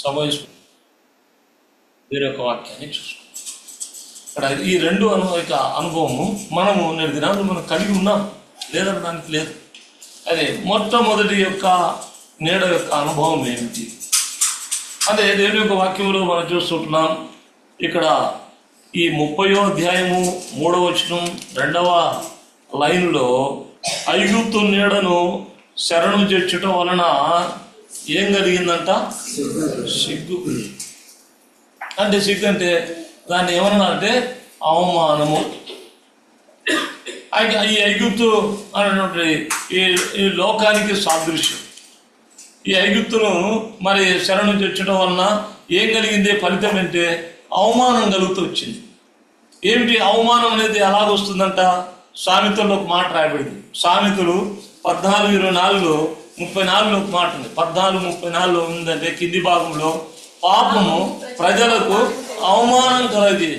సమయం వేరొక వాక్యాన్ని చూసుకుంటాం. ఇక్కడ ఈ రెండు అనుభవము మనము నేటి దినాలు మనం కలిగి ఉన్నాం, లేదనడానికి లేదు. అదే మొట్టమొదటి యొక్క నీడ యొక్క అనుభవం ఏమిటి? అదే దేవుని యొక్క వాక్యంలో మనం చూస్తుంటున్నాం. ఇక్కడ ఈ 30వ అధ్యాయము 3వ వచనం 2వ లైన్లో ఐగుప్తు నీడను శరణు చేర్చటం వలన ఏం కలిగిందంట? సిగ్గు. అంటే సిగ్గు అంటే దాన్ని ఏమన్నా అంటే అవమానము. ఈ ఐగుప్తు అనేటువంటి ఈ లోకానికి సాదృశ్యం. ఈ ఐగుప్తును మరి శరణు తెచ్చడం వలన ఏం కలిగింది? ఫలితం అంటే అవమానం కలుగుతూ వచ్చింది. ఏమిటి అవమానం అనేది ఎలాగొస్తుందంట? సామెతల్లో ఒక మాట రాయబడింది. సామెతలు 14:24 34 ఒక మాట ఉంది. 14:34 ఉందంటే కింది భాగంలో పాపము ప్రజలకు అవమానం కలది.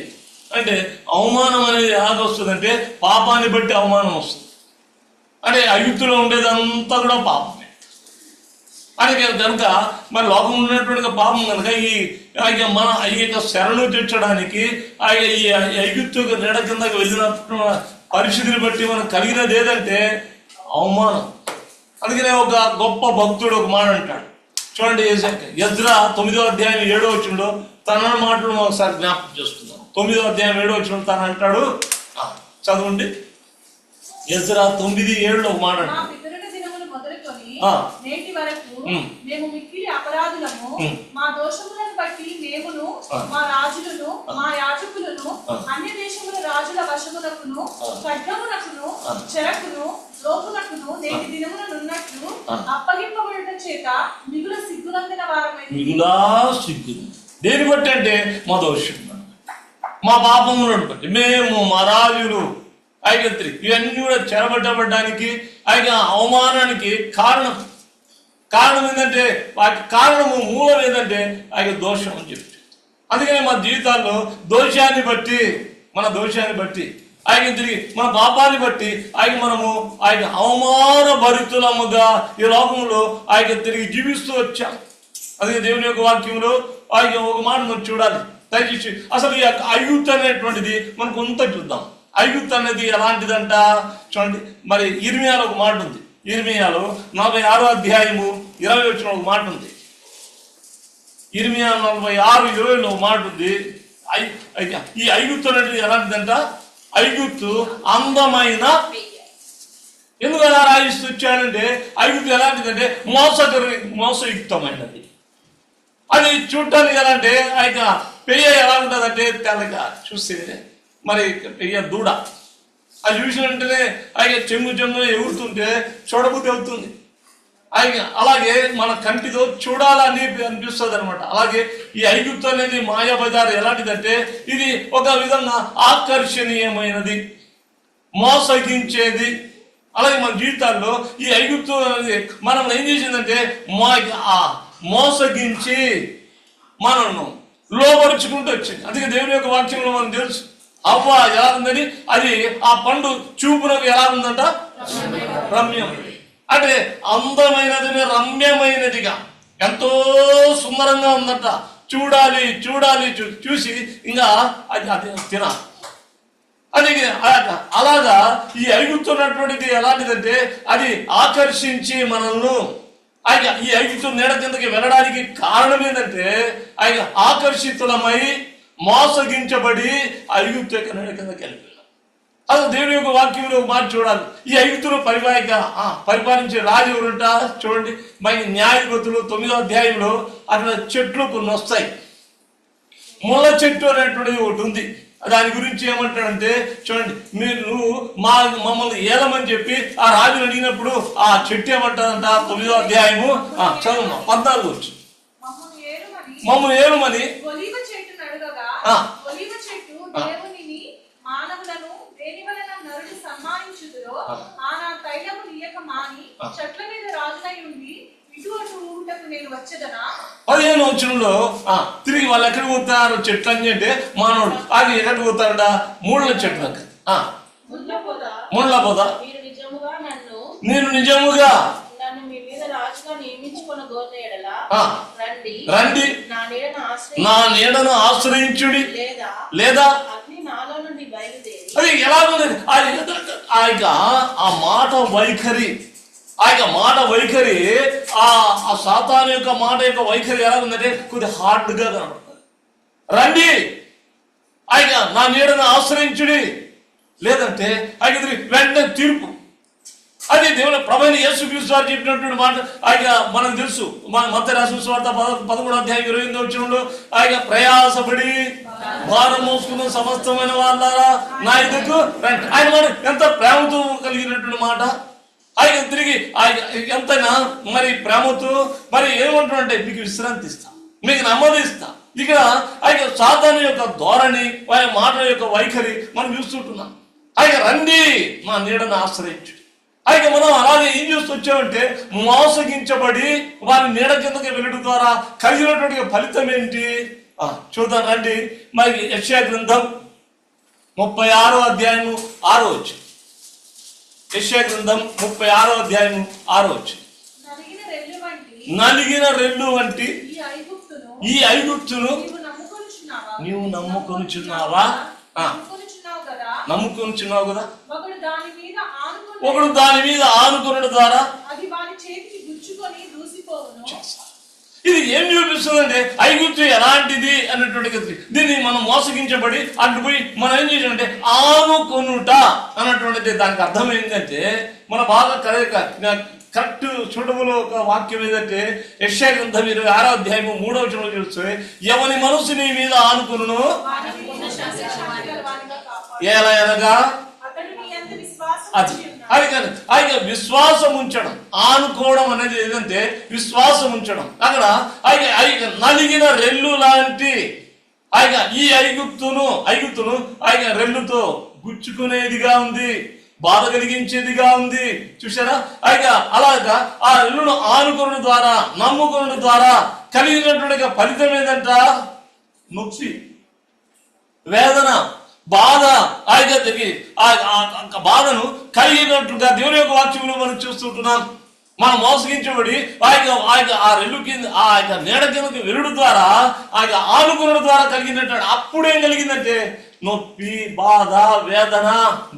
అంటే అవమానం అనేది ఎలాగొస్తుందంటే పాపాన్ని బట్టి అవమానం వస్తుంది. అంటే ఐగుప్తులో ఉండేదంతా కూడా పాపమే. అది కనుక మరి లోకం ఉన్నటువంటి పాపం కనుక మన శరణు తెచ్చడానికి ఈ ఐగుప్తు నీడ కిందకి వెళ్ళినప్పుడు పరిస్థితిని బట్టి మనకు కలిగినది ఏదంటే అవమానం. అందుకనే ఒక గొప్ప భక్తుడు ఒక మాట అంటాడు చూడండి. ఎజ్రా 9వ అధ్యాయం 7వ వచనంలో తన మాటలు ఒకసారి జ్ఞాపకం చేస్తున్నాం. 9వ అధ్యాయం 7వ వచనంలో తను అంటాడు, చదవండి. ఎజ్రా 9:7 ఒక మాట అంటాడు. నేటి వరకు మేము మిక్కిలి అపరాధులము, మా దోషములను బట్టి మేమును మా రాజులను మా యాజకులను అన్య దేశముల రాజుల వశమునకును ఖడ్గమునకును చెరకును లోపునకును నేటి దినమున నున్నట్లు అప్పగింపబడుట చేత మిగుల సిగ్గునందిన వారమైంది. మిగులా సిగ్గు దేని బట్టి అంటే మా దోషం, మా పాపములను బట్టి మేము మా రాజులు ఐగత్రి ఇవన్నీ కూడా చెరబట్టబడ్డానికి అవమానానికి కారణం ఏంటంటే వాటి కారణము మూలం ఏంటంటే దోషం అని చెప్పి. అందుకని మన జీవితాల్లో దోషాన్ని బట్టి మన తిరిగి మన పాపాన్ని బట్టి మనము అవమాన భరితులముగా ఈ లోకంలో తిరిగి జీవిస్తూ వచ్చాం. అందుకే దేవుని యొక్క వాక్యంలో ఒక మాట మనం చూడాలి దయచేసి. అసలు ఈ ఐగుప్తు అనేటువంటిది మనం కొంత చూద్దాం. ఐగుప్తు అనేది ఎలాంటిదంట చూడండి. మరి ఇర్మియాలో ఒక మాట ఉంది. ఇర్మియాలో 46వ అధ్యాయము 20వ వచనంలో ఒక మాట ఉంది. ఇర్మియా 46:20లో ఒక మాట ఉంది. ఈ ఐగుప్తు అనేది ఎలాంటిదంట? ఐగుప్తు అందమైన, ఎందుకు ఎలా రాయిస్తూ వచ్చాడంటే ఐగుప్తు ఎలాంటిదంటే మోసయుక్తమైనది. అది చూడటానికి ఎలా అంటే పెయ్య ఎలా ఉంటుందంటే తెల్లగా చూస్తే మరి పెయ్య దూడ అది చూసిన వెంటనే చెంగు ఎగురుతుంటే చూడబుద్ధి అవుతుంది. అలాగే మన కంటితో చూడాలని అనిపిస్తుంది అనమాట. అలాగే ఈ ఐగుప్తు అనేది మాయాబజార్ ఎలాంటిదంటే ఇది ఒక విధంగా ఆకర్షణీయమైనది, మోసగించేది. అలాగే మన జీవితాల్లో ఈ ఐగుప్తు అనేది మనం ఏం చేసిందంటే మోసగించి మనల్ని లోపరుచుకుంటూ వచ్చింది. అందుకే దేవుని యొక్క వాక్యంలో మనం తెలుసు అవ్వ ఎలా ఉందని, అది ఆ పండు చూపునకు ఎలా ఉందంట? రమ్యం. అంటే అందమైనది, రమ్యమైనదిగా ఎంతో సుందరంగా ఉందంట. చూడాలి చూసి ఇంకా అది తినాలి. అది అలాగా ఈ ఐగుప్తు ఉన్నటువంటిది ఎలాంటిదంటే అది ఆకర్షించి మనల్ని ఈ ఐగుప్తు నీడ కిందకి వెళ్ళడానికి కారణం ఏంటంటే ఆకర్షితులమై మోసగించబడి ఐగుప్తు యొక్క నీడ కిందకి వెళ్ళిపోయారు. అది దేవుని యొక్క వాక్యంలో మాట చూడాలి. ఈ ఐగుప్తును పరిపాలించే రాజు ఎవరుంట చూడండి. మరి న్యాయాధిపతులు 9వ అధ్యాయంలో అక్కడ చెట్లు కొన్ని వస్తాయి. ముళ్ళ చెట్టు అనేటువంటిది ఒకటి ఉంది. దాని గురించి ఏమంటాడంటే చూడండి, నువ్వు మమ్మల్ని ఏలమని చెప్పి ఆ రాజుని అడిగినప్పుడు ఆ చెట్టు ఏమంటాడంట? 9వ అధ్యాయము చదువు 14 వచ్చి మమ్మల్ని ఏలమని చెట్ల మీద రాజునై ఉండి 15వ వచనంలో తిరిగి వాళ్ళు ఎక్కడికి పోతారు? చెట్లు అని అంటే మానవుడు అది ఎక్కడికి పోతారంట? ముళ్ళ చెట్టు దగ్గర. ముళ్ళ పోదా నేను నిజముగా దాసులుగా నియమించుకున్న గోర్ల ఎడల రండి రండి నా నీడను ఆశ్రయించుడి లేదా అగ్ని నాలో నుండి బయలుదేరి. అది ఎలా ఉంది ఆ మాట వైఖరి, ఆ సాతాను యొక్క మాట యొక్క వైఖరి ఎలా ఉందంటే కొద్దిగా హార్డ్గా కనబడుతుంది. రండి నా నీడను ఆశ్రయించుడి, లేదంటే వెంటనే తీర్పు. అది దేవుని ప్రభువైన యేసుక్రీస్తు వారు చెప్పినటువంటి మాట మనకు తెలుసు. మత్తయి రాసిన సువార్త 11:28 ఆయన ప్రయాసపడి భారం మోసుకున్న సమస్తమైన వాళ్ళారా నా ఎదుకు రండి. ఆయన మాట ఎంత ప్రేమతో కలిగినటువంటి మాట. ఆయన తిరిగి ఎంతైనా మరి ప్రేమతో మరి ఏమంటాడంటే మీకు విశ్రాంతి ఇస్తా, మీకు నెమ్మది ఇస్తా. ఇక్కడ ఆయన సాతాను యొక్క ధోరణి, ఆయన మాటల యొక్క వైఖరి మనం చూస్తుంటున్నాం. ఆయన రండి మా నీడను ఆశ్రయించు. అయితే మనం అలాగే ఏం చేస్తూ వచ్చామంటే మోసగించబడి వారి నీడ కిందకి వెళ్ళడం ద్వారా కలిగినటువంటి ఫలితం ఏంటి చూద్దాం రండి. మరి యెషయా గ్రంథం 36:6. యెషయా గ్రంథం 36:6. నలిగిన రెల్లు వంటి ఈ ఐగుప్తును నీవు నమ్ముకొనుచున్నావా? నమ్ముకొనుచున్నావు కదా. ఒకడు దాని మీద ఆనుకునడం ద్వారా ఇది ఏం చూపిస్తుందంటే ఐగుప్తు ఎలాంటిది అన్నటువంటి దీన్ని మనం మోసగించబడి అటు పోయి మనం ఏం చేసామంటే ఆనుకొనుట అన్నటువంటిది. దానికి అర్థం ఏంటంటే మన బాగా కరెక్ట్ చూడములో ఒక వాక్యం ఏదంటే యెషయా గ్రంథం 26:3 చూస్తే ఎవని మనసు నీ మీద ఆనుకును ఎలా అనగా అది కానీ ఆయన విశ్వాసం ఉంచడం. ఆనుకోవడం అనేది ఏదంటే విశ్వాసం ఉంచడం. అక్కడ ఆయన నలిగిన రెల్లు లాంటి ఆయన ఈ ఐగుప్తును ఆయన రెల్లుతో గుచ్చుకునేదిగా ఉంది, బాధ కలిగించేదిగా ఉంది. చూసారా? ఆయన అలాగా ఆ రెల్లును ఆనుకోవడం ద్వారా నమ్ముకోవడం ద్వారా కలిగినటువంటి ఫలితం ఏదంట నొప్పి, వేదన, బాధ. ఆయన తిరిగి బాధను కలిగినట్లుగా దేవుని యొక్క వాక్యంలో మనం చూస్తుంటున్నాం. మనం మోసగించబడి ఆ రెల్లు కింద నీడ కిందకి వెలుడు ద్వారా ఆనుకునడం ద్వారా కలిగినట్టు అప్పుడేం కలిగిందంటే నొప్పి, బాధ, వేదన,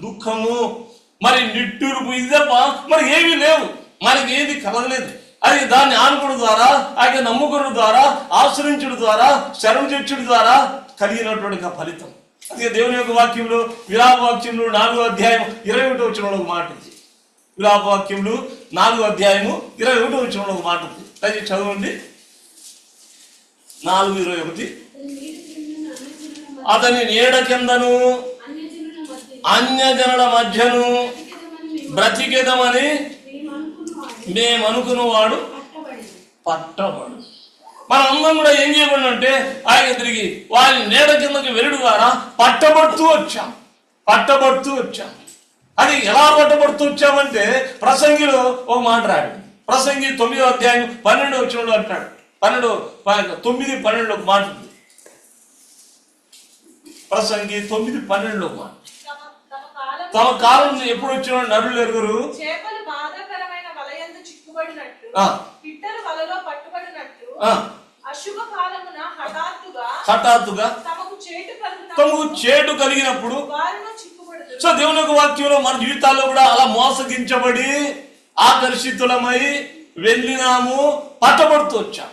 దుఃఖము, మరి నిట్టూర్పు, ఇది తప్ప మరి ఏమీ లేవు, మనకి ఏది కలగలేదు. అది దాన్ని ఆనుకోవడం ద్వారా నమ్ముకోవడం ద్వారా ఆశ్రయించడం ద్వారా శరణు తెచ్చడం ద్వారా కలిగినటువంటి ఫలితం. అందుకే దేవుని యొక్క వాక్యంలో విలాప వాక్యంలో 4:21 ఒక మాట ఉంది. విలాప వాక్యంలో 4:21 ఒక మాట ఉంది. అది చదవండి. 4:21 అతని నీడ కిందను అన్యజనుల మధ్యను బ్రతికెదమని మేమనుకున్నవాడు పట్టబడు. మన అందరం కూడా ఏం చేయబడి అంటే ఆయన తిరిగి వారి నీడ కిందకి వెలుడు ద్వారా పట్టబడుతూ వచ్చాం. అది ఎలా పట్టబడుతూ వచ్చామంటే ప్రసంగిలో ఒక మాట రాడు. ప్రసంగి 9:12 అంటాడు. 9:12 ఒక మాట ఉంది. ప్రసంగి 9:12 ఒక మాట. తమ కాలం ఎప్పుడు వచ్చిన నరులు ఎరుగురు, హఠాత్తుగా తమకు చేటు కలిగినప్పుడు. సో దేవుని యొక్క వాక్యంలో మన జీవితాల్లో కూడా అలా మోసగించబడి ఆకర్షితులమై వెళ్ళినాము, పట్టబడుతూ వచ్చాం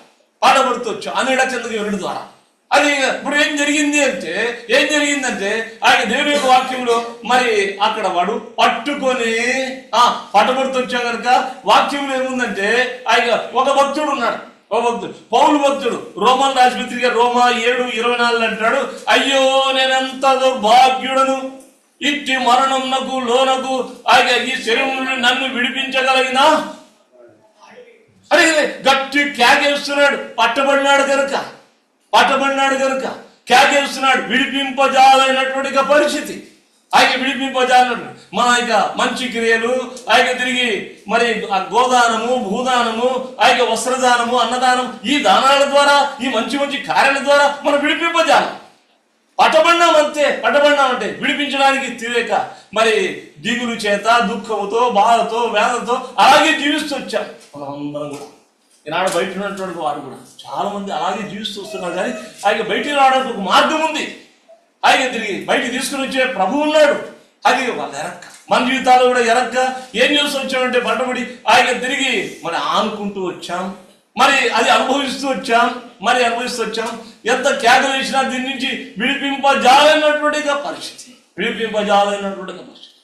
అనేడ కిందకి వెళ్ళడం ద్వారా. అది ఇప్పుడు ఏం జరిగిందంటే ఆయన దేవుని యొక్క వాక్యంలో మరి అక్కడ వాడు పట్టుకొని పట్టబడుతూ వచ్చా కనుక వాక్యంలో ఏముందంటే ఆయన ఒక భక్తుడు ఉన్నాడు. పౌలు భక్తుడు రోమన్ రాజపత్రిక రోమా 7:24 అంటాడు, అయ్యో నేనెంత దుర్భాగ్యుడను, ఇట్టి మరణంనకు లోనకు ఆయన ఈ శరీరం నుండి నన్ను విడిపించగలిగినా అని గట్టి కేకేస్తున్నాడు. పట్టబడినాడు కనుక కేకేస్తున్నాడు. విడిపింపజాలైనటువంటి పరిస్థితి, ఆయన విడిపింపజాలన్నాడు. మన మంచి క్రియలు ఆయన తిరిగి మరి గోదానము, భూదానము, ఆయన వస్త్రదానము, అన్నదానం, ఈ దానాల ద్వారా ఈ మంచి కార్యాల ద్వారా మనం విడిపింపజాలి. పట్టబడినామంటే విడిపించడానికి తెలియక మరి దిగులు చేత, దుఃఖముతో, బాధతో, వేదనతో అలాగే జీవిస్తూ వచ్చాం. మనం అందరం కూడా ఈనాడు బయట ఉన్నటువంటి వారు కూడా చాలా మంది అలాగే జీవిస్తూ వస్తున్నారు. కానీ ఆయన బయటికి రావడానికి ఒక మార్గం ఉంది. ఆయన తిరిగి బయటికి తీసుకుని వచ్చే ప్రభు ఉన్నాడు. అది వాళ్ళు ఎరక్క, మన జీవితాల్లో కూడా ఎరక్క ఏం చేస్తూ వచ్చామంటే పట్టబడి ఆయన తిరిగి మరి ఆనుకుంటూ వచ్చాం, మరి అది అనుభవిస్తూ వచ్చాం, ఎంత త్యాగం చేసినా దీని నుంచి విడిపింపజాలైనటువంటి పరిస్థితి.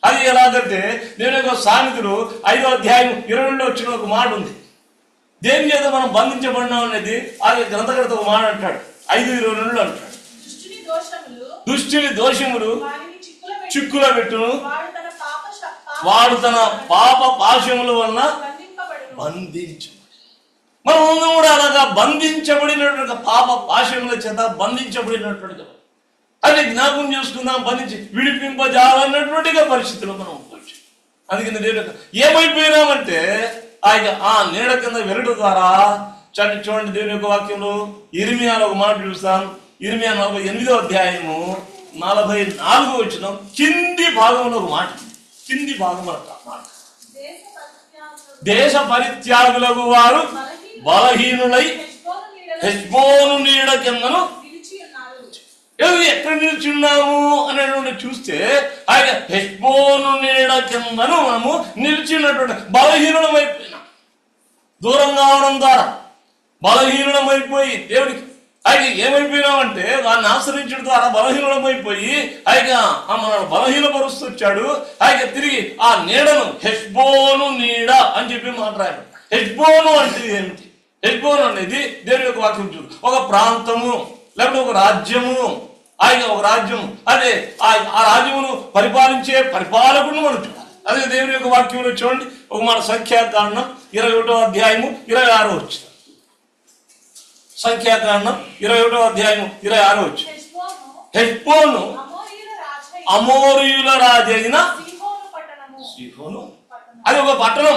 అది ఎలాగంటే నేను ఒక సామెతలు 5వ అధ్యాయం 20లో వచ్చిన ఒక మాట ఉంది. దేని చేత మనం బంధించబడినాం అనేది అది గ్రంథకర్త ఒక మాట అంటాడు. 5:22 అంటాడు, దుష్టుని దోషములు చిక్కుల పెట్టును, వాడు తన పాప పాశముల వలన బంధించబడి. మనం కూడా అలాగా బంధించబడినటువంటి పాప పాశముల చేత బంధించబడినటువంటి అది జ్ఞాపకం చేసుకుందాం. బంధించి విడిపింపజాలన్నటువంటిగా పరిస్థితుల్లో మనం ఉండవచ్చు. అందుకని నేను ఏమైపోయినామంటే ఆయన ఆ నీడ కింద వెరడు ద్వారా చూడండి దేవుని యొక్క వాక్యంలో ఇర్మియాలో ఒక మాట చూస్తాం. ఇర్మియా 48వ అధ్యాయము 44వ వచనం కింది భాగంలో ఒక మాట, కింది భాగం మాట, దేశ పరిత్యాగులకు వారు బలహీనులై హెష్బోను నీడ కిందను ఎక్కడ నిలిచిన్నాము అనేటువంటి చూస్తే ఆయన హెష్బోను నీడ కిందను మనము నిలిచినటువంటి బలహీనులమైపోయినాం. దూరం కావడం ద్వారా బలహీనులమైపోయి దేవుడికి ఆయన ఏమైపోయినామంటే వారిని ఆశ్రయించడం ద్వారా బలహీనమైపోయి ఆయన మనల్ని బలహీనపరుస్తూ వచ్చాడు. ఆయన తిరిగి ఆ నీడను హెష్బోను నీడ అని చెప్పి మాట్లాడారు. హెష్బోను అంటే ఏమిటి? హెష్బోను అనేది దేవుని యొక్క వాక్యం చూడు, ఒక ప్రాంతము లేకపోతే ఒక రాజ్యము. ఆయన ఒక రాజ్యం, అదే ఆ రాజ్యమును పరిపాలించే పరిపాలకుడిని మనం చూడాలి. అదే దేవుని యొక్క వాక్యంలో చూడండి, ఒక మన సంఖ్యాకాండం 21వ అధ్యాయము 26వ వచనం. సంఖ్యాకాండం 21వ అధ్యాయము 26వ వచనం. హెష్బోను అమోరీయుల రాజైన సీహోను, అది ఒక పట్టణం.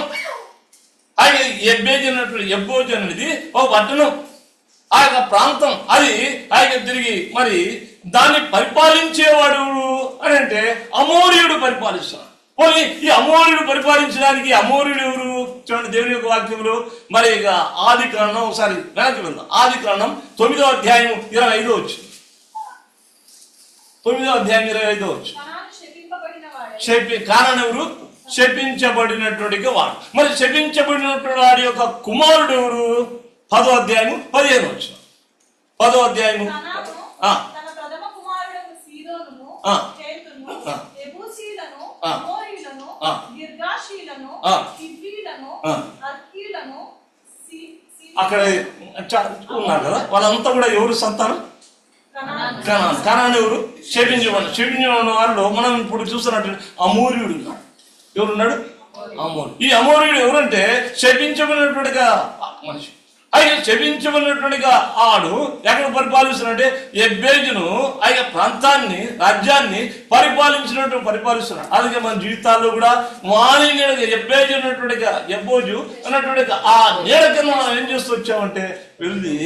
ఆయన ఎబ్బోజు అనేది ఒక పట్టణం, ఆ యొక్క ప్రాంతం. అది ఆయన తిరిగి మరి దాన్ని పరిపాలించేవాడు అని అంటే అమోరీయుడు పరిపాలిస్తాడు. పోనీ ఈ అమోరీయుడు పరిపాలించడానికి అమోరీయుడు ఎవరు చూడండి దేవుని యొక్క వాక్యంలో. మరి ఇక ఆది కాండం ఒకసారి వెనక్కి వెళ్దాం. ఆది కాండం 9వ అధ్యాయం 25వ వచనం. 9వ అధ్యాయం 25వ వచనం. కారణం ఎవరు? శపించబడినటువంటి వాడు. మరి శపించబడినటువంటి వాడి యొక్క కుమారుడు ఎవరు? 10వ అధ్యాయము 15వ వచనం. 10వ అధ్యాయము అక్కడ ఉన్నారు కదా, వాళ్ళంతా కూడా ఎవరు సంతానం? కనాను. ఎవరు? శపించబడిన వారిలో మనం ఇప్పుడు చూస్తున్నట్టు అమోరీయుడు ఉన్నాడు. ఎవరున్నాడు? అమోరు. ఈ అమోరీయుడు ఎవరంటే శపించబడినట్టుగా మనిషి. ఆయన శపించబడినట్టుగా ఆడు ఎక్కడ పరిపాలిస్తున్నాడంటే ఎబ్బేజును ఆయన ప్రాంతాన్ని రాజ్యాన్ని పరిపాలిస్తున్నాడు. అలాగే మన జీవితాల్లో కూడా వాణి ఎబ్బేజు అన్నట్టుగా ఎబ్బోజు అన్నట్టుగా ఆ నీడ కింద మనం ఏం చేస్తూ వచ్చామంటే వెళ్ళి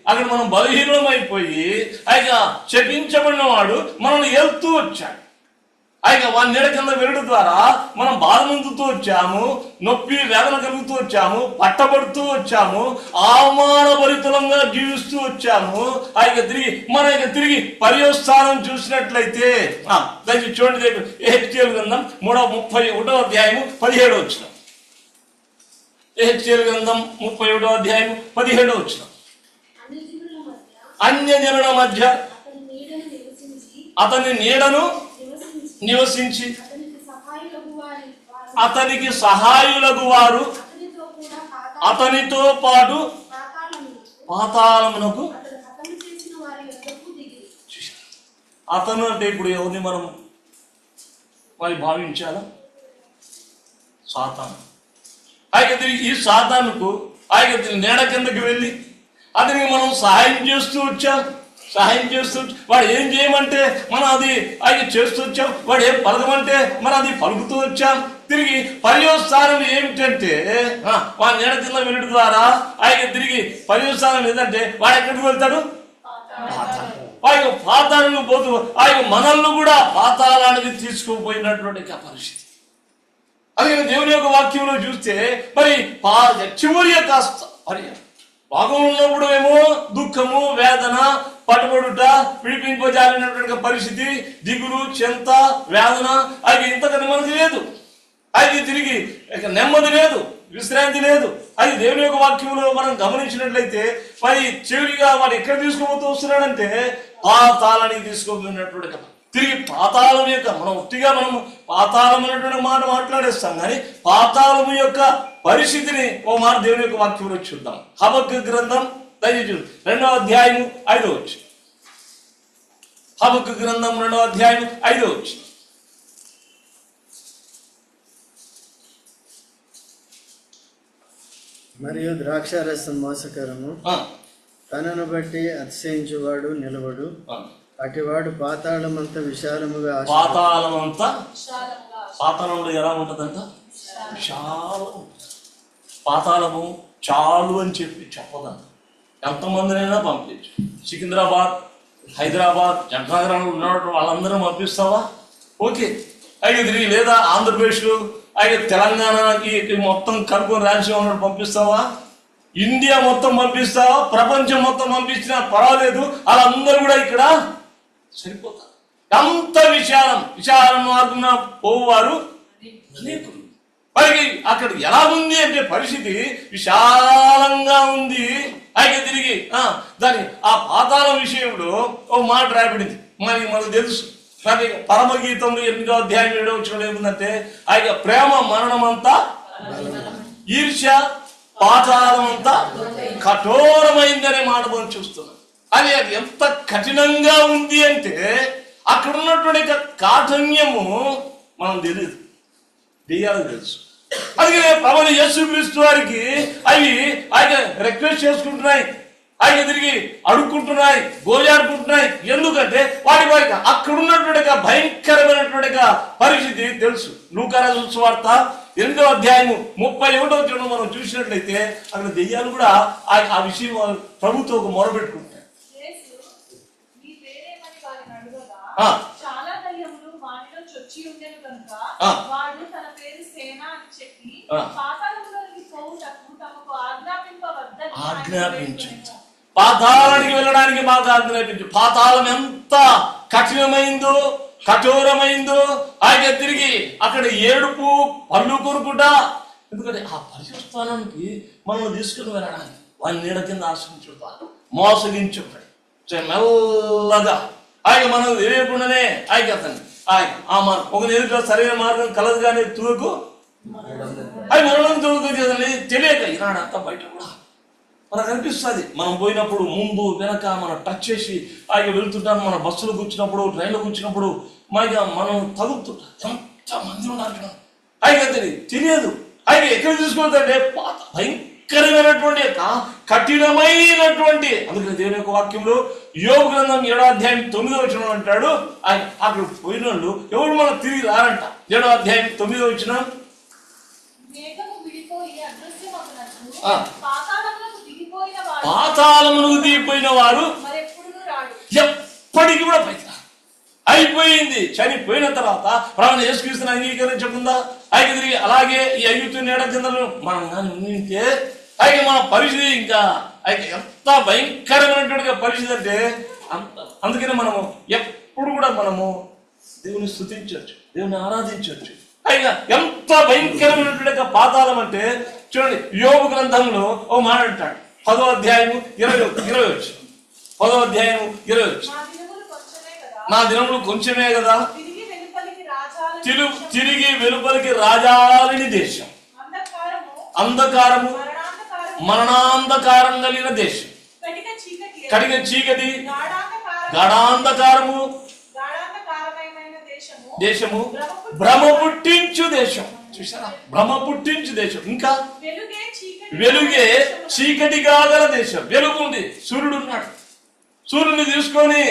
అక్కడ మనం బలహీనమైపోయి ఆయన శపించబడిన వాడు మనల్ని వెళ్తూ వచ్చాడు. ఆయన వాని నీడ కింద వెరడు ద్వారా మనం బాధ పొందుతూ వచ్చాము, నొప్పి వేదన కలుగుతూ వచ్చాము, పట్టబడుతూ వచ్చాము, అవమానభరితంగా జీవిస్తూ వచ్చాము. ఆయన తిరిగి పర్యవస్థానం చూసినట్లయితే దయచేసి చూడండి, ఎహెజ్కేలు గ్రంథం 31వ అధ్యాయము 17వ వచనం. ఎహెజ్కేలు గ్రంథం 31వ అధ్యాయము 17వ వచనం. అన్యజనుల మధ్య అతని నీడను నివసించి అతనికి సహాయులకు వారు అతనితో పాటు పాతాళమునకు. అతను అంటే ఇప్పుడు ఎవరిని మనం మరి భావించాలా? సాతాను. ఆయన ఈ సాతానుకు ఆయన నీడ కిందకి వెళ్ళి అతనికి మనం సహాయం చేస్తూ వచ్చాం. వాడు ఏం చేయమంటే మనం అది ఆయన చేస్తూ వచ్చాం, వాడు ఏం పలకమంటే మనం అది పలుకుతూ వచ్చాం. తిరిగి పర్యవస్థానం ఏమిటంటే వాడి నీడ కింద వెళ్ళడం ద్వారా ఆయన తిరిగి పర్యవస్థానం ఏంటంటే వాడు ఎక్కడికి వెళ్తాడు? ఆయన పాతాళానికి పోతూ ఆయన మనల్ని కూడా పాతాళానికి తీసుకుపోయినటువంటి పరిస్థితి. అలాగే దేవుని యొక్క వాక్యంలో చూస్తే మరి చివరి కాస్త లోకంలో ఉన్నప్పుడు ఏమో దుఃఖము, వేదన, పట్టుబడుట, విడిపింపజాలినటువంటి పరిస్థితి, దిగులు, చింత, వేదన, అది ఇంతకన్నా మనకి లేదు. అది తిరిగి ఇక నెమ్మది లేదు, విశ్రాంతి లేదు. అది దేవుని యొక్క వాక్యంలో మనం గమనించినట్లయితే మరి చివరిగా వాడు ఎక్కడ తీసుకోబోతూ వస్తున్నాడంటే పాతాళానికి తీసుకోబోతున్నటువంటి కదా. తిరిగి పాతాళం యొక్క మనం ఒట్టిగా మనం పాతాళం అనేటువంటి మాట మాట్లాడేస్తాం, కానీ పాతాళము యొక్క పరిస్థితిని ఓ మాట దేవుని యొక్క వాక్యంలో చూద్దాం. హబక్కూ గ్రంథం దయచేసి 2వ అధ్యాయం 5వ వచనం. హబక్కూ గ్రంథం 2వ అధ్యాయం 5వ వచనం. మరియు ద్రాక్షారసం మోసకరము, తనను బట్టి అతిశయించువాడు నిలవడు, అటివాడు పాతాళమంత విశాలముగా. పాతాళంలో ఎలా ఉంటదంట? విశాలం. పాతాళము చాలు అని చెప్పదంట. ఎంతమందినైనా పంపించు. సికింద్రాబాద్, హైదరాబాద్, జంటనగరంలో ఉన్నటువంటి వాళ్ళందరూ పంపిస్తావా? ఓకే. అయితే తిరిగి లేదా ఆంధ్రప్రదేశ్లో, అయితే తెలంగాణకి మొత్తం కలుపుకొని రాజ్యం ఉన్నట్టు పంపిస్తావా? ఇండియా మొత్తం పంపిస్తావా? ప్రపంచం మొత్తం పంపించినా పర్వాలేదు, వాళ్ళందరూ కూడా ఇక్కడ సరిపోతారు. అంత విశాల మార్గం పోవారు అనేకులు. పైకి అక్కడ ఎలా ఉంది అంటే పరిస్థితి విశాలంగా ఉంది. అయితే తిరిగి దాని ఆ పాతాళం విషయంలో ఓ మాట రాయబడింది, మనకు తెలుసు. కానీ పరమగీతంలో 8వ అధ్యాయం 7వ వచనంలో ఏముందంటే ఆయన ప్రేమ మరణమంతా, ఈర్ష్య పాతాళమంతా కఠోరమైందనే మాట మనం చూస్తున్నాం. అది ఎంత కఠినంగా ఉంది అంటే అక్కడ ఉన్నటువంటి కాఠిన్యము మనం తెలియదు, దెయ్యాలకు తెలుసు. అందుకనే ప్రభువు యేసుక్రీస్తు వారికి అవి ఆయన రిక్వెస్ట్ చేసుకుంటున్నాయి, ఆయన తిరిగి అడుక్కుంటున్నాయి, గోజాడుకుంటున్నాయి. ఎందుకంటే వారికి అక్కడ ఉన్నటువంటి భయంకరమైనటువంటి పరిస్థితి తెలుసు. లూకా రాసిన సువార్త 8వ అధ్యాయము 31వ వచనం మనం చూసినట్లయితే అక్కడ దెయ్యాలు కూడా ఆ విషయం ప్రభుతో ఒక మొరబెట్టుకుంటాయి. చాలా దయ్యములు వానిలో చొచ్చి ఉండెను కనుక వాడు తన పేరు సేన అని చెప్పి పాతాళములోనికి పోవుటకు తమకు ఆజ్ఞాపించు. పాతాళానికి వెళ్ళడానికి మాకు ఆజ్ఞాపించు. పాతాళం ఎంత కఠినమైందో, కఠోరమైందో, ఆయన తిరిగి అక్కడ ఏడుపు, పళ్ళు కొరుకుట. ఎందుకంటే ఆ పరిశుస్థానానికి మనం తీసుకుని వెళ్ళడానికి వాని నీడ కింద ఆశ్రయించుతారు, మోసగించుతాడు మెల్లగా. ఆయన మనం తెలియకుండానే ఆయన అతన్ని ఒక ఎదుట సరైన మార్గం కలదు కానీ తులకు అది మనం తులుకుని తెలియక ఈనాడంతా బయట కూడా మనకు అనిపిస్తుంది. మనం పోయినప్పుడు ముందు వెనక మనం టచ్ చేసి ఆయన వెళ్తుంటాం. మన బస్సులో కూర్చున్నప్పుడు, ట్రైన్లో కూర్చున్నప్పుడు మనం తగులుతుంటాం. ఎంత మంది ఉన్నారు ఆయన తెలియదు. ఆయన ఎక్కడ తీసుకుంటే భయంకరమైనటువంటి కఠినమైనటువంటి. అందుకని దేవుని యొక్క వాక్యంలో యోబు గ్రంథం 7వ అధ్యాయం 9వ వచనం అంటాడు, ఆయన అక్కడ పోయిన వాళ్ళు ఎవరు మనం తిరిగి రారంట. 7వ అధ్యాయం 9వ వచనం, పాతాళమునకు దిగిపోయిన వారు ఎప్పటికీ కూడా పైకి అయిపోయింది. చనిపోయిన తర్వాత ప్రాణ యేసుక్రీస్తుని అంగీకరించకుండా ఆయన తిరిగి అలాగే ఈ ఐగుప్తు నీడ కింద మనం కానీ ఉంటే అయితే మన పరిస్థితి ఇంకా అయితే ఎంత భయంకరమైనటువంటి పరిస్థితి అంటే అందుకనే మనము ఎప్పుడు కూడా మనము దేవుని స్తుతించవచ్చు, దేవుని ఆరాధించవచ్చు. అయినా ఎంత భయంకరమైనటువంటి పాతాళం అంటే చూడండి, యోబు గ్రంథంలో ఓ మాట అంటాడు 10వ అధ్యాయం 20 వచ్చి 10వ అధ్యాయం 20 వచ్చి, నా దినములు కొంచెమే కదా, తిరిగి వెలుపలికి రాజాలిని దేశం, అంధకారము మరణాంధకారం కలిగిన దేశం, కడిగ చీకటి గాఢాంధకారము దేశము, భ్రమ పుట్టించు దేశం. చూసారా, భ్రమ పుట్టించు దేశం. ఇంకా వెలుగే చీకటి కాగల దేశం. వెలుగు ఉంది, సూర్యుడు ఉన్నాడు. సూర్యుడిని తీసుకొని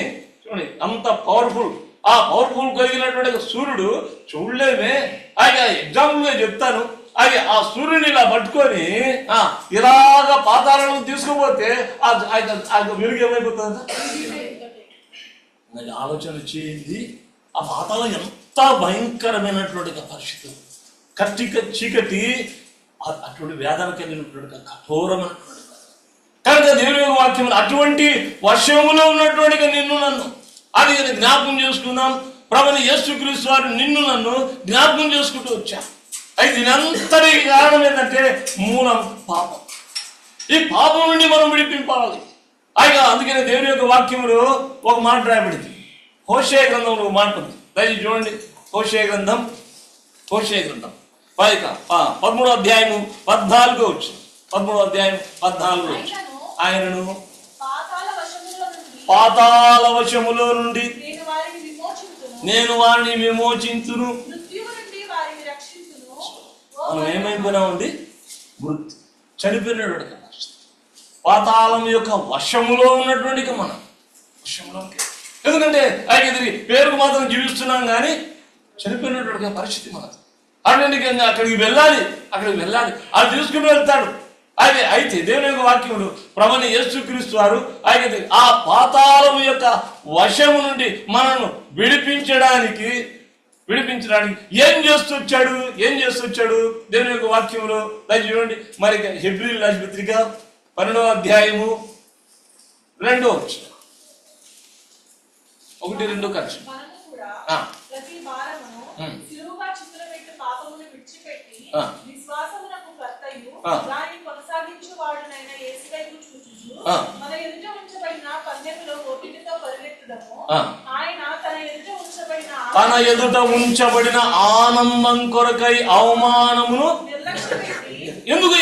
చూడండి అంత పవర్ఫుల్. ఆ పవర్ఫుల్ కలిగినటువంటి సూర్యుడు చూడలేమే. ఆయన ఎగ్జాంపుల్ గా చెప్తాను. అది ఆ సూర్యుని ఇలా పట్టుకొని ఇలాగా పాతాళాలను తీసుకుపోతే ఆయన వెలుగు ఏమైపోతుంది? ఆలోచన చేయింది. ఆ పాతాళం ఎంత భయంకరమైనటువంటి పరిస్థితి, చీకటి అటువంటి వేదన కలిగినటువంటి కఠోరమైనటువంటి. కనుక దేవుని యొక్క వాక్యం అటువంటి వశములో ఉన్నటువంటి నిన్ను నన్ను అది జ్ఞాపకం చేసుకుందాం. ప్రభువైన యేసుక్రీస్తు వారు నిన్ను నన్ను జ్ఞాపకం చేసుకుంటూ వచ్చారు. అయితే దీనంతటి కారణం ఏంటంటే మూలం పాపం. ఈ పాపం నుండి మనం విడిపింపాలి. అయిగా అందుకనే దేవుని యొక్క వాక్యములో ఒక మాట రాయబడింది. హోషేయ గ్రంథంలో ఒక మాట ఉంది. దయచేసి చూడండి. హోషేయ గ్రంథం 13వ అధ్యాయము 14వ వచనం. 13వ అధ్యాయం 14వ వచనం. ఆయనను పాతాళ వశములో నుండి నేను వారిని విమోచించును. మనం ఏమైపోయినామండి? మృతి, చనిపోయినటువంటి పాతాళం యొక్క వశములో ఉన్నటువంటి మనం వశంలో. ఎందుకంటే ఆయన తిరిగి పేరుకు మాత్రం జీవిస్తున్నాం కానీ చనిపోయినటువంటి పరిస్థితి మనది. అక్కడికి వెళ్ళాలి. అది తీసుకుని వెళ్తాడు. అయితే దేవుని యొక్క వాక్యములు ప్రభువైన యేసుక్రీస్తు వారు ఆయన ఆ పాతాళం యొక్క వశము నుండి మనను విడిపించడానికి ఏం చేస్తూ వచ్చాడు దేవుని యొక్క వాక్యములో చూడండి. మరి హెబ్రీయుల రాసిన పత్రిక 12వ అధ్యాయము 2వ వచనం. 1-2 కలిసి తన ఎదుట ఉంచబడిన ఆనందం కొరకై అవమానమును ఎందుకు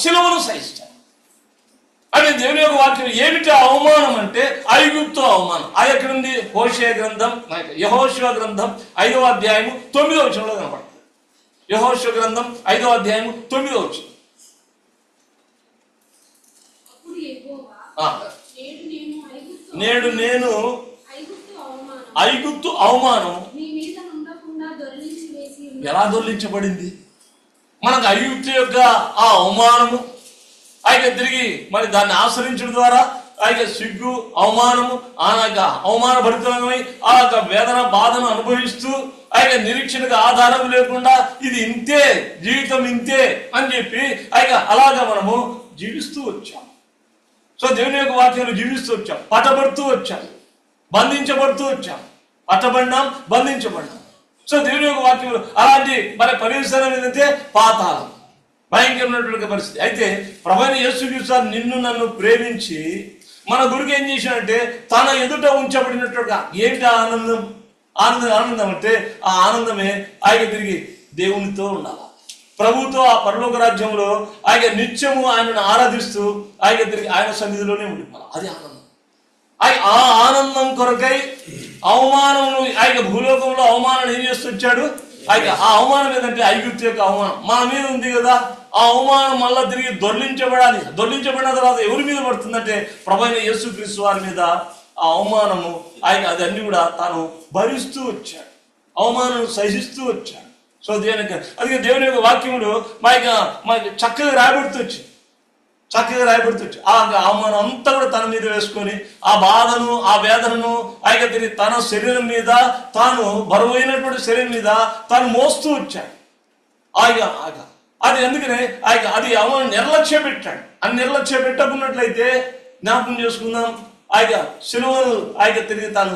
శిలువను సహిస్తాడు అని దేవుని యొక్క వాక్యం. ఏమిటి అవమానం అంటే ఐగుప్తు అవమానం. అది ఎక్కడుంది? హోషేయ గ్రంథం, యెహోషువ గ్రంథం 5వ అధ్యాయము 9వ వచనంలో కనపడుతుంది. యెహోషువ గ్రంథం 5వ అధ్యాయము 9వ వచనం. నేడు నేను ఐగుప్తు అవమానం ఎలా దొర్లించబడింది? మనకు ఐగుప్తు యొక్క ఆ అవమానము ఆయన తిరిగి మరి దాన్ని ఆశ్రయించడం ద్వారా ఆయన సిగ్గు, అవమానము, అవమాన భరితమై ఆ యొక్క వేదన బాధను అనుభవిస్తూ ఆయన నిరీక్షణకు ఆధారం లేకుండా ఇది ఇంతే, జీవితం ఇంతే అని చెప్పి ఆయన అలాగా మనము జీవిస్తూ వచ్చాం. సో దేవుని యొక్క వాక్యాలు జీవిస్తూ వచ్చాం, పట్టబడుతూ వచ్చాం, బంధించబడుతూ వచ్చాం, పట్టబడినాం, బంధించబడినాం. సో దేవుని యొక్క వాక్యములు అలాంటి మరి పరిసరం ఏంటంటే పాతాళం, భయంకరమైనటువంటి పరిస్థితి. అయితే ప్రభువైన యేసుక్రీస్తు నిన్ను నన్ను ప్రేమించి మన గురికి ఏం చేశాడంటే తన ఎదుట ఉంచబడినట్టుగా. ఏంటి ఆనందం? ఆనందం అంటే ఆ ఆనందమే ఆయన తిరిగి దేవునితో ఉండాలి, ప్రభుతో ఆ పరలోక రాజ్యంలో ఆయన నిత్యము ఆయనను ఆరాధిస్తూ ఆయన తిరిగి ఆయన సన్నిధిలోనే ఉండిపోవాలి. అది ఆనందం. ఆ ఆనందం కొరకై అవమానమును ఆయన భూలోకంలో అవమానం ఏం చేస్తూ వచ్చాడు. ఆయన ఆ అవమానం ఏదంటే ఐగుప్తు యొక్క అవమానం మన మీద ఉంది కదా. ఆ అవమానం మళ్ళా తిరిగి దొర్లించబడిన తర్వాత ఎవరి మీద పడుతుందంటే ప్రభువైన యేసుక్రీస్తు వారి మీద ఆ అవమానము ఆయన అదన్నీ కూడా తాను భరిస్తూ వచ్చాడు, అవమానం సహిస్తూ వచ్చాడు. సో అందుకే దేవుని యొక్క వాక్యములు మనకి చక్కగా రాయబడుతూ వచ్చింది. ఆ అవమానం అంతా కూడా తన మీద వేసుకొని ఆ బాధను, ఆ వేదనను ఆయన తిరిగి తన శరీరం మీద తాను బరువైనటువంటి శరీరం మీద తాను మోస్తూ వచ్చాడు. అది ఎందుకనే అది అవమానం నిర్లక్ష్య పెట్టాడు. అని నిర్లక్ష్య పెట్టకున్నట్లయితే జ్ఞాపకం చేసుకుందాం, శిలువను తిరిగి తాను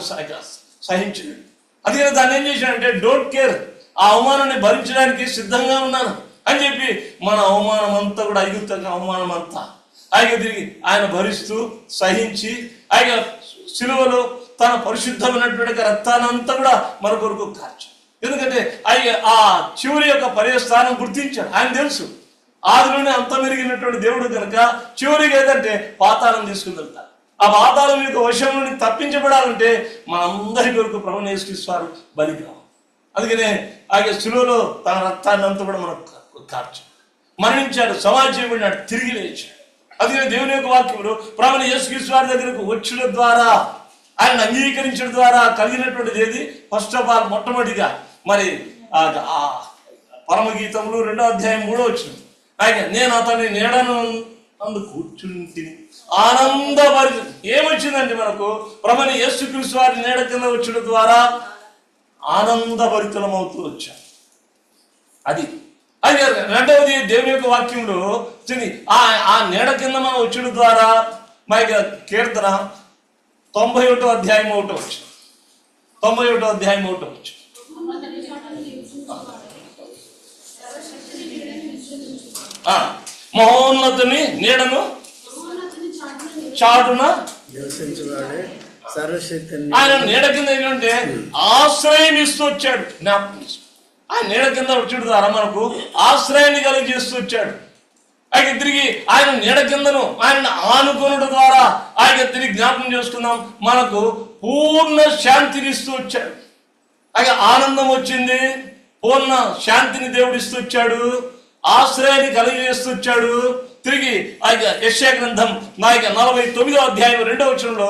సహించాడు. అందుకని దాన్ని ఏం చేశాడంటే డోంట్ కేర్, ఆ అవమానాన్ని భరించడానికి సిద్ధంగా ఉన్నాను అని చెప్పి మన అవమానం అంతా కూడా ఐగుప్తు అవమానం అంతా తిరిగి ఆయన భరిస్తూ సహించి శిలువలో తన పరిశుద్ధమైనటువంటి రక్తానంతా కూడా మన కొరకు కార్చాడు. ఎందుకంటే ఆ చివరి యొక్క పర్యస్థానం గుర్తించాడు. ఆయన తెలుసు ఆదిలోనే అంత మెరిగినటువంటి దేవుడు కనుక చివరికి ఏదంటే పాతాళం తీసుకుని వెళ్తాడు. ఆ పాతాళం యొక్క వశం నుండి తప్పించబడాలంటే మనందరి కొరకు ప్రభువైన యేసుక్రీస్తు వారు బలి కావాలి. అందుకనే శిలువలో తన రక్తాన్ని అంతా కూడా మనకు కార్చాడు, మరణించాడు, సమాధి చేయబడినాడు, తిరిగి లేచాడు. అందుకనే దేవుని యొక్క వాక్యంలో ప్రభువైన యేసుక్రీస్తు వారి దగ్గరకు వచ్చుట ద్వారా, ఆయన అంగీకరించడం ద్వారా కలిగినటువంటిది ఏది? ఫస్ట్ ఆఫ్ ఆల్ మొట్టమొదటిగా మరి ఆ పరమగీతములు 2వ అధ్యాయం 3వ వచనం, నేను అతని నీడను అందు కూర్చుంటి ఆనందభరితం. ఏమొచ్చిందండి మనకు? ప్రభువైన యేసుక్రీస్తు వారి నీడ కింద వచ్చడం ద్వారా ఆనందభరితలం అవుతూ వచ్చాం. అది అది రెండవది దేవుని యొక్క వాక్యంలో ఆ నీడ కింద మనం వచ్చుడు ద్వారా మరి కీర్తన 91వ అధ్యాయం 1వ వచనం. 91వ అధ్యాయం 1వ వచనం. మహోన్నతుని నీడను చాటున నివసించువాడే సర్వశక్తి. ఆయన నీడ కింద ఏంటంటే ఆశ్రయం ఇస్తూ వచ్చాడు. ఆయన నీడ కింద వచ్చాడు ద్వారా మనకు ఆశ్రయాన్ని కలిగజేస్తూ వచ్చాడు. ఆయన తిరిగి ఆయన నీడ కిందను ఆయన ఆనుకొనుట ద్వారా ఆయన తిరిగి జ్ఞాపకం చేసుకుందాం, మనకు పూర్ణ శాంతిని ఇస్తూ వచ్చాడు. ఆయన ఆనందం వచ్చింది, పూర్ణ శాంతిని దేవుడు ఇస్తూ వచ్చాడు, ఆశ్రయాన్ని కలిగజేస్తూ వచ్చాడు. తిరిగి ఆయన యెషయా గ్రంథం 49వ అధ్యాయం 2వ వచనంలో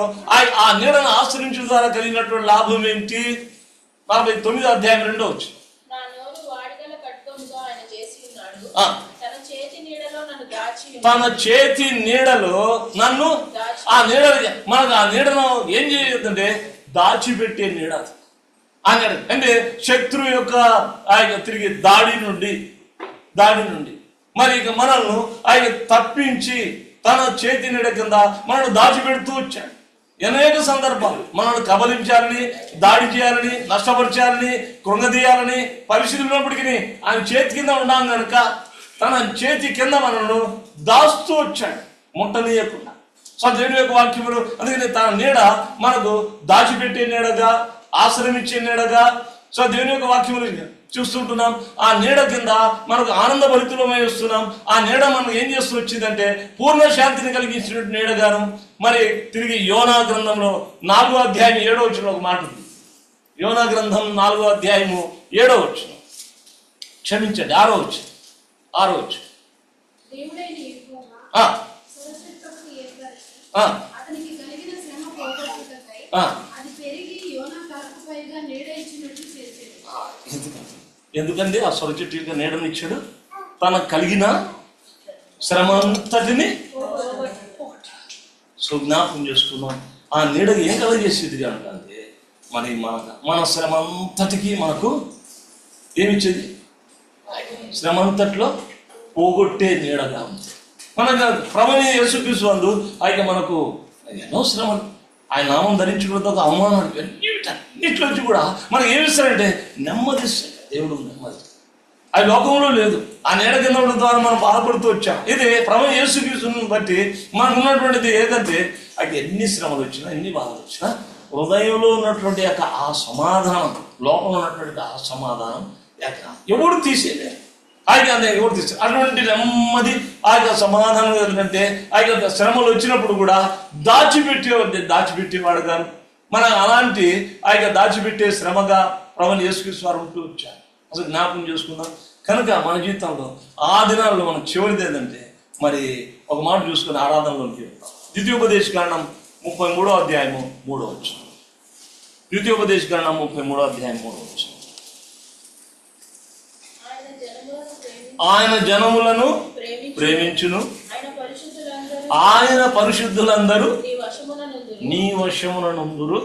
ఆ నీడను ఆశ్రయించడం ద్వారా కలిగినటువంటి లాభం ఏంటి? 49వ అధ్యాయం 2వ వచనం. తన చేతి నీడలో నన్ను ఆ నీడ మనకు ఆ నీడను ఏం చేయదంటే దాచిపెట్టే నీడ. ఆ నీడ అంటే శత్రువు యొక్క ఆయన తిరిగి దాడి నుండి మరి ఇక మనల్ని ఆయన తప్పించి తన చేతి నీడ కింద మనల్ని దాచిపెడుతూ వచ్చాడు. అనేక సందర్భాలు మనల్ని కబలించాలని, దాడి చేయాలని, నష్టపరచాలని, కృంగదీయాలని పరిస్థితున్నప్పటికీ ఆయన చేతి కింద ఉన్నాం కనుక తన చేతి కింద మనల్ని దాస్తూ వచ్చాడు, ముట్టనీయకుండా. సో దేవుని యొక్క వాక్యములు అందుకని తన నీడ మనకు దాచిపెట్టే నీడగా, ఆశ్రమించే నీడగా సో దేవుని యొక్క వాక్యములు చూస్తుంటున్నాం. ఆ నీడ కింద మనకు ఆనంద భరితులమై వస్తున్నాం. ఆ నీడ మనకు ఏం చేస్తూ వచ్చిందంటే పూర్ణ శాంతిని కలిగించినట్టు నీడగాను. మరి తిరిగి యోనా గ్రంథంలో 4వ అధ్యాయం 7వ వచనంలో ఒక మాట ఉంది. యోనా గ్రంథం 4వ అధ్యాయము 7వ వచనం, క్షమించండి 6వ వచనం. ఎందుకంటే ఆ సొర చెట్టు యొక్క నీడనిచ్చాడు, తనకు కలిగిన శ్రమ అంతటిని జ్ఞాపకం చేసుకున్నాం. ఆ నీడ ఏం కలగజేసేది అంటే మన శ్రమ అంతటికి మనకు ఏమిచ్చేది? శ్రమ అంతట్లో పోగొట్టే నీడగా ఉంది. మనకు ప్రభువైన యేసుక్రీస్తు నందు ఆయన మనకు ఎన్నో శ్రమలు, ఆయన నామం ధరించుకున్న అవమానాలు అన్నిట్లోంచి కూడా మనకు ఏమిస్తారంటే నెమ్మదిస్తాడు దేవుడు. నెమ్మది అది లోకంలో లేదు. ఆ నీడ కింద ఉండడం ద్వారా మనం బాధపడుతూ వచ్చాం. ఇది ప్రభువైన యేసుక్రీస్తుని బట్టి మనకు ఉన్నటువంటిది ఏదంటే అది ఎన్ని శ్రమలు వచ్చినా, ఎన్ని బాధలు వచ్చినా హృదయంలో ఉన్నటువంటి ఆ సమాధానం, లోపల ఉన్నటువంటి ఆ సమాధానం ఎవడు తీసేయలేరు. ఎవరు తీసేది అటువంటి నెమ్మది ఆ యొక్క సమాధానం ఏంటంటే ఆ యొక్క శ్రమలు వచ్చినప్పుడు కూడా దాచిపెట్టేవాడు కాదు. మనం అలాంటి ఆ యొక్క దాచిపెట్టే శ్రమగా ప్రభువైన యేసుక్రీస్తు వారు ఉంటూ వచ్చారు. అసలు జ్ఞాపకం చేసుకుందాం. కనుక మన జీవితంలో ఆ దినాల్లో మనం చివరిది ఏంటంటే మరి ఒక మాట చూసుకుని ఆరాధనలోకి వెళ్తాం. ద్వితీయోపదేశకాండం 33వ అధ్యాయము 3వ వచనం. ద్వితీయోపదేశకాండం 33వ అధ్యాయం 3వ వచనం. ఆయన జనములను ప్రేమించును, ఆయన పరిశుద్ధులందరూ నీ వశమునందురు.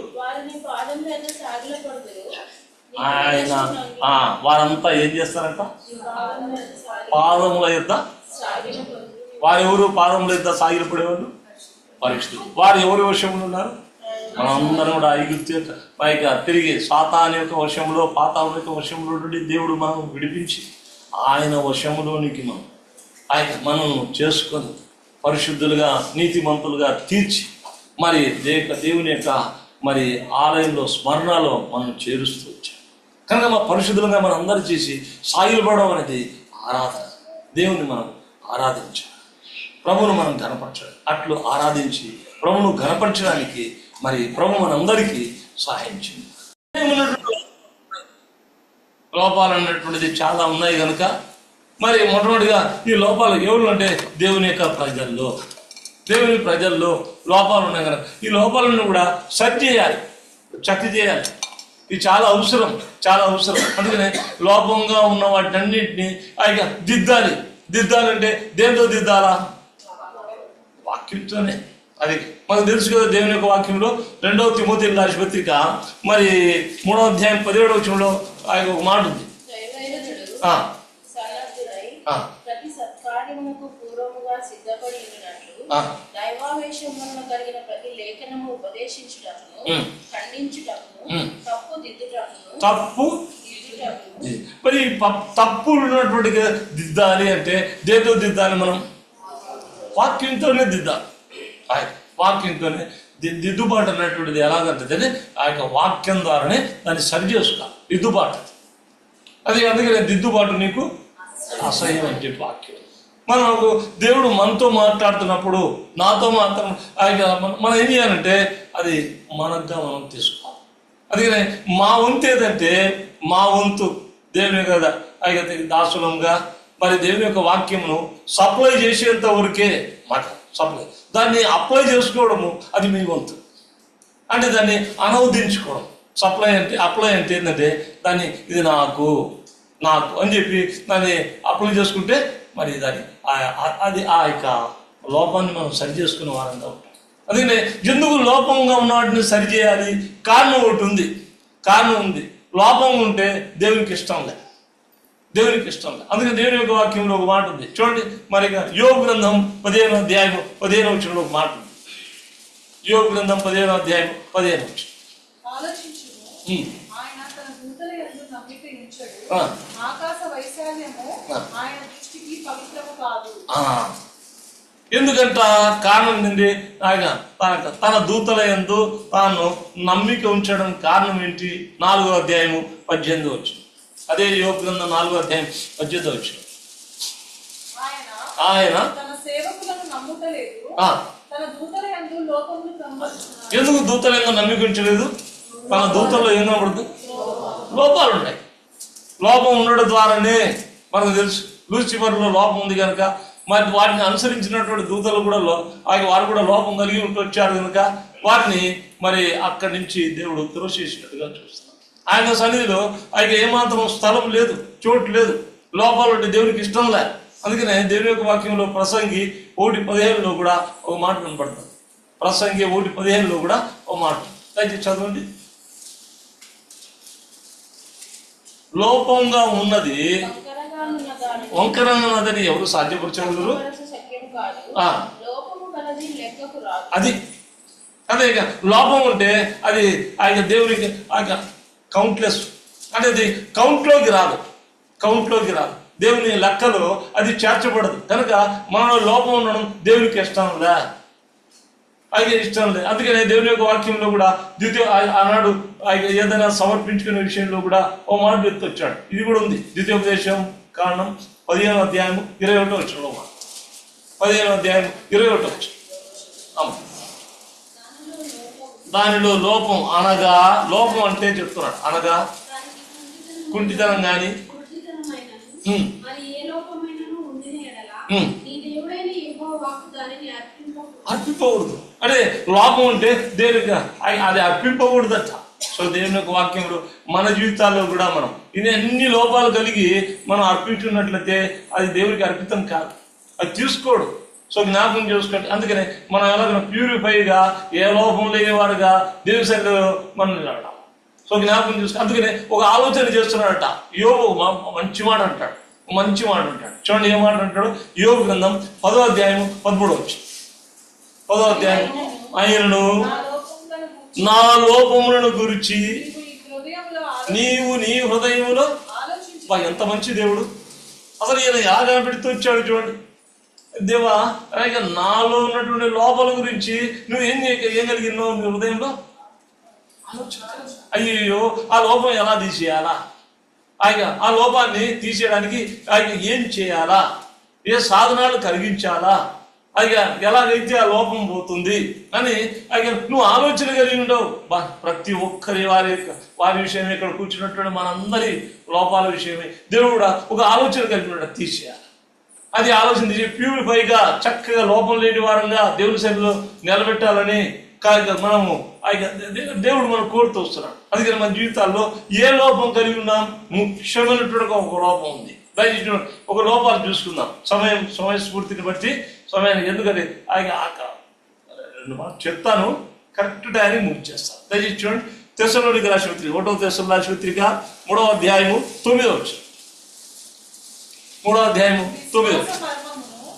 ఆయన వారంతా ఏం చేస్తారంట? పాదముల యొద్ద. వారెవరు పాదముల యొద్ద సాగిలపడేవాళ్ళు? పరిశుద్ధులు. వారు ఎవరి వశములు ఉన్నారు? మనందరం కూడా ఐగుప్తు పైగా తిరిగి సాతాను యొక్క వశంలో, పాతాళం యొక్క వశంలో నుండి దేవుడు మనం విడిపించి ఆయన వశములోనికి మనం చేసుకొని పరిశుద్ధులుగా, నీతిమంతులుగా తీర్చి మరి దేవుని యొక్క మరి ఆలయంలో, స్మరణలో మనం చేరుస్తూ వచ్చాం. కనుక మా పరిశుద్ధులుగా మనం అందరూ చేసి సాగిలపడడం అనేది ఆరాధన. దేవుని మనం ఆరాధించాలి, ప్రభువును మనం ఘనపరచాలి. అట్లు ఆరాధించి ప్రభువును ఘనపరచడానికి మరి ప్రభు మనందరికీ సహాయించింది. లోపాలు అన్నటువంటిది చాలా ఉన్నాయి కనుక మరి మొట్టమొదటిగా ఈ లోపాలు ఎవరు అంటే దేవుని యొక్క ప్రజల్లో లోపాలు ఉన్నాయి కనుక ఈ లోపాలను కూడా సరి చేయాలి, చక్కి చేయాలి. ఇది చాలా అవసరం. అందుకనే లోపంగా ఉన్న వాటినన్నింటినీ ఆయన దిద్దాలంటే దేంతో దిద్దాలా? వాక్యంతోనే. అది మనకు తెలుసు కదా. దేవుని యొక్క వాక్యంలో 2వ తిమోతి రాసిన పత్రిక మరి 3వ అధ్యాయం 17వ వచనంలో ఆయన ఒక మాట ఉంది. ప్రతి సత్కార్యమునకు పూర్వముగా సిద్ధపడి ఉన్నట్లు దైవావేశం వలన కలిగిన ప్రతి లేఖనము ఉపదేశించుటకును, ఖండించుటకును, తప్పు దిద్దుటకును. మరి తప్పులు ఉన్నటువంటి దిద్దాలి అంటే దేంతో దిద్దాలి? మనం వాక్యంతోనే దిద్దాలి. వాక్యంతోనే దిద్దుబాటు అన్నటువంటిది ఎలాగంటే ఆ యొక్క వాక్యం ద్వారానే దాన్ని సరి చేసుకోవాలి. దిద్దుబాటు అది. అందుకనే దిద్దుబాటు నీకు అసహ్యం అని చెప్పి వాక్యం. మనకు దేవుడు మనతో మాట్లాడుతున్నప్పుడు, నాతో మనం ఏం చేయాలంటే అది మనగా మనం తీసుకోవాలి. అందుకనే మా వంతు ఏదంటే, మా వంతు దేవుని కదా అయితే దాసులంగా మరి దేవుని యొక్క వాక్యమును సప్లై చేసేంత వరకే మాట సప్లై. దాన్ని అప్లై చేసుకోవడము అది మీ వంతు. అంటే దాన్ని అనువదించుకోవడం. అప్లై అంటే ఏంటంటే దాన్ని ఇది నాకు అని చెప్పి దాన్ని అప్లై చేసుకుంటే మరి దాన్ని అది ఆ యొక్క లోపాన్ని మనం సరి చేసుకునే వారంగా ఉంటాం. అందుకనే ఎందుకు లోపంగా ఉన్న వాటిని సరిచేయాలి? కారణం ఒకటి ఉంది. లోపం ఉంటే దేవునికి ఇష్టం లేదు. అందుకని దేవుని యొక్క వాక్యంలో ఒక మాట ఉంది చూడండి. మరి యోబు గ్రంథం 15వ అధ్యాయం 15వ వచనంలో ఒక మాట ఉంది. యోబు గ్రంథం 15వ అధ్యాయం 15వ వచనం. ఆయన తన దూతల యందు నమ్మిక ఉంచడు, ఆకాశ వైశాల్యము ఆయన దృష్టికి పవిత్రము కాదు. ఎందుకంట కారణం ఏంటి? ఆయన తన దూతల యందు తాను నమ్మిక ఉంచడం కారణం ఏంటి? 4వ అధ్యాయము 18వ వచనం. అదే యోబు గ్రంథం 4వ అధ్యాయం 18వ వచనం. ఆయన తన సేవకులను నమ్ముటలేదు, తన దూతల యందు లోపమును కనబరుచున్నాడు. ఎందుకు దూతల యందు నమ్మిక ఉంచలేదు? తన దూతల్లో ఏం కనబడదు? లోపాలు ఉన్నాయి. లోపం ఉండడం ద్వారానే మనకు తెలుసు లూసిఫర్లో లోపం ఉంది కనుక మరి వాటిని అనుసరించినటువంటి దూతలు కూడా వారు కూడా లోపం కలిగి వచ్చారు కనుక వారిని మరి అక్కడి నుంచి దేవుడు త్రోసేసినట్టుగా చూస్తాం. ఆయన సన్నిధిలో ఆయన ఏమాత్రం స్థలం లేదు, చోటు లేదు. లోపాలు ఉంటే దేవునికి ఇష్టం లేదు. అందుకనే దేవుని యొక్క వాక్యంలో ప్రసంగి 1:15లో కూడా ఒక మాట కనపడుతుంది. ప్రసంగి 1:15లో కూడా ఒక మాట దయచేసి చదవండి. లోపంగా ఉన్నది వంకరంగా ఉన్నదని ఎవరు సాధ్యపరచగలరు? అది అదే ఇక లోపం ఉంటే అది ఆయన దేవునికి కౌంట్లెస్ అంటే అది కౌంట్లోకి రాదు. దేవుని లెక్కలో అది చేర్చబడదు. కనుక మనలో లోపం ఉండడం దేవునికి ఇష్టం లేదు. అందుకనే దేవుని యొక్క వాక్యంలో కూడా ఆనాడు ఏదైనా సమర్పించుకునే విషయంలో కూడా ఓ మాట ఎత్తొచ్చాడు. ఇది కూడా ఉంది. ద్వితీయోపదేశం కారణం 15వ అధ్యాయం 21వ వచనంలో 15వ అధ్యాయం 21వ వచనం. దానిలో లోపం అనగా, లోపం అంటే చెప్తున్నాడు, అనగా కుంటితనం కానీ అర్పింపకూడదు. అంటే లోపం ఉంటే దేవునికి అది అర్పింపకూడదట. సో దేవుని యొక్క వాక్యంలో మన జీవితాల్లో కూడా మనం అన్ని లోపాలు కలిగి మనం అర్పించుకున్నట్లయితే అది దేవునికి అర్పితం కాదు, అది తీసుకోడు. సో జ్ఞాపకం చేసుకోండి. అందుకనే మనం ఎలాగైనా ప్యూరిఫైగా ఏ లోపం లేనివారుగా దేవుని సన్నిధిలో మనం నిలబడాలి. సో జ్ఞాపకం చేసుకో. అందుకనే ఒక ఆలోచన చేస్తున్నాడట యోబు. మంచి మాట అంటాడు. చూడండి ఏ మాట అంటాడు. యోబు గ్రంథం 10వ అధ్యాయం 13వ వచనం. 10వ అధ్యాయం. ఆయనను నా లోపములను గురించి నీవు నీ హృదయంలో. ఎంత మంచి దేవుడు అసలు! ఈయన ఎలా కనిపెడుతూ వచ్చాడు చూడండి. దేవా, నాలో ఉన్నటువంటి లోపాల గురించి నువ్వు ఏం కలిగినావు నీ హృదయంలో? అయ్యో, ఆ లోపం ఎలా తీసేయాలా? ఆ లోపాన్ని తీసేయడానికి ఏం చేయాలా? ఏ సాధనాలు కలిగించాలా? ఎలాగైతే ఆ లోపం పోతుంది అని నువ్వు ఆలోచన కలిగి ఉండవు. ప్రతి ఒక్కరి వారి విషయమే, ఇక్కడ కూర్చున్నటువంటి మనందరి లోపాల విషయమే దేవుడు ఒక ఆలోచన కలిగి ఉన్నాడు, తీసేయాలి. అది ఆలోచన తీసి ప్యూరిఫైగా చక్కగా లోపం లేని వారంగా దేవుని సన్నిధిలో నిలబెట్టాలని మనము దేవుడు మనం కోరుతూ వస్తున్నాడు. అందుకని మన జీవితాల్లో ఏ లోపం కలిగి ఉన్నాం? ముఖ్యమైనటువంటి ఒక లోపం ఉంది. దయచేసి ఒక లోపాలు చూసుకుందాం. సమయస్ఫూర్తిని బట్టి సమయాన్ని, ఎందుకంటే చెప్తాను, కరెక్ట్ టైంని ముగిచేస్తాను. దయచేసి చూడండి. తెస్సలోనికైయులకు రాసిన పత్రిక 1వ తెస్సలోనికైయులకు రాసిన పత్రిక 3వ అధ్యాయము 9వ వచనం. 3వ అధ్యాయము 9. విశ్వాస మర్మమును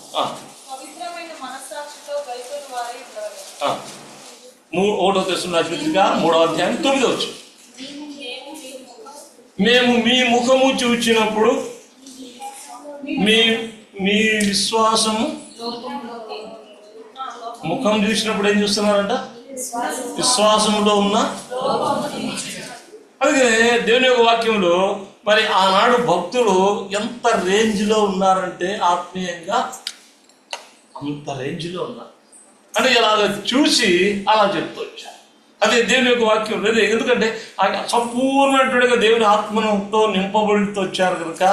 పవిత్రమైన మనస్సాక్షితో గైకొను వారై ఉండవలెను. 1వ తెస్సలోనికీయులకు పత్రిక 3వ అధ్యాయం 9వ వచనం. మేము మీ ముఖము చూచినప్పుడు మీ విశ్వాసము, ముఖం చూసినప్పుడు ఏం చూస్తున్నారంట? విశ్వాసములో ఉన్న. అందుకే దేవుని యొక్క వాక్యంలో మరి ఆనాడు భక్తులు ఎంత రేంజ్లో ఉన్నారంటే ఆత్మీయంగా అంత రేంజ్లో ఉన్నారు. అంటే ఇలాగ చూసి అలా చెప్తూ వచ్చారు. అదే దేవుని యొక్క వాక్యం లేదు. ఎందుకంటే సంపూర్ణమైనట్టుగా దేవుని ఆత్మతో నింపబడుతూ వచ్చారు కనుక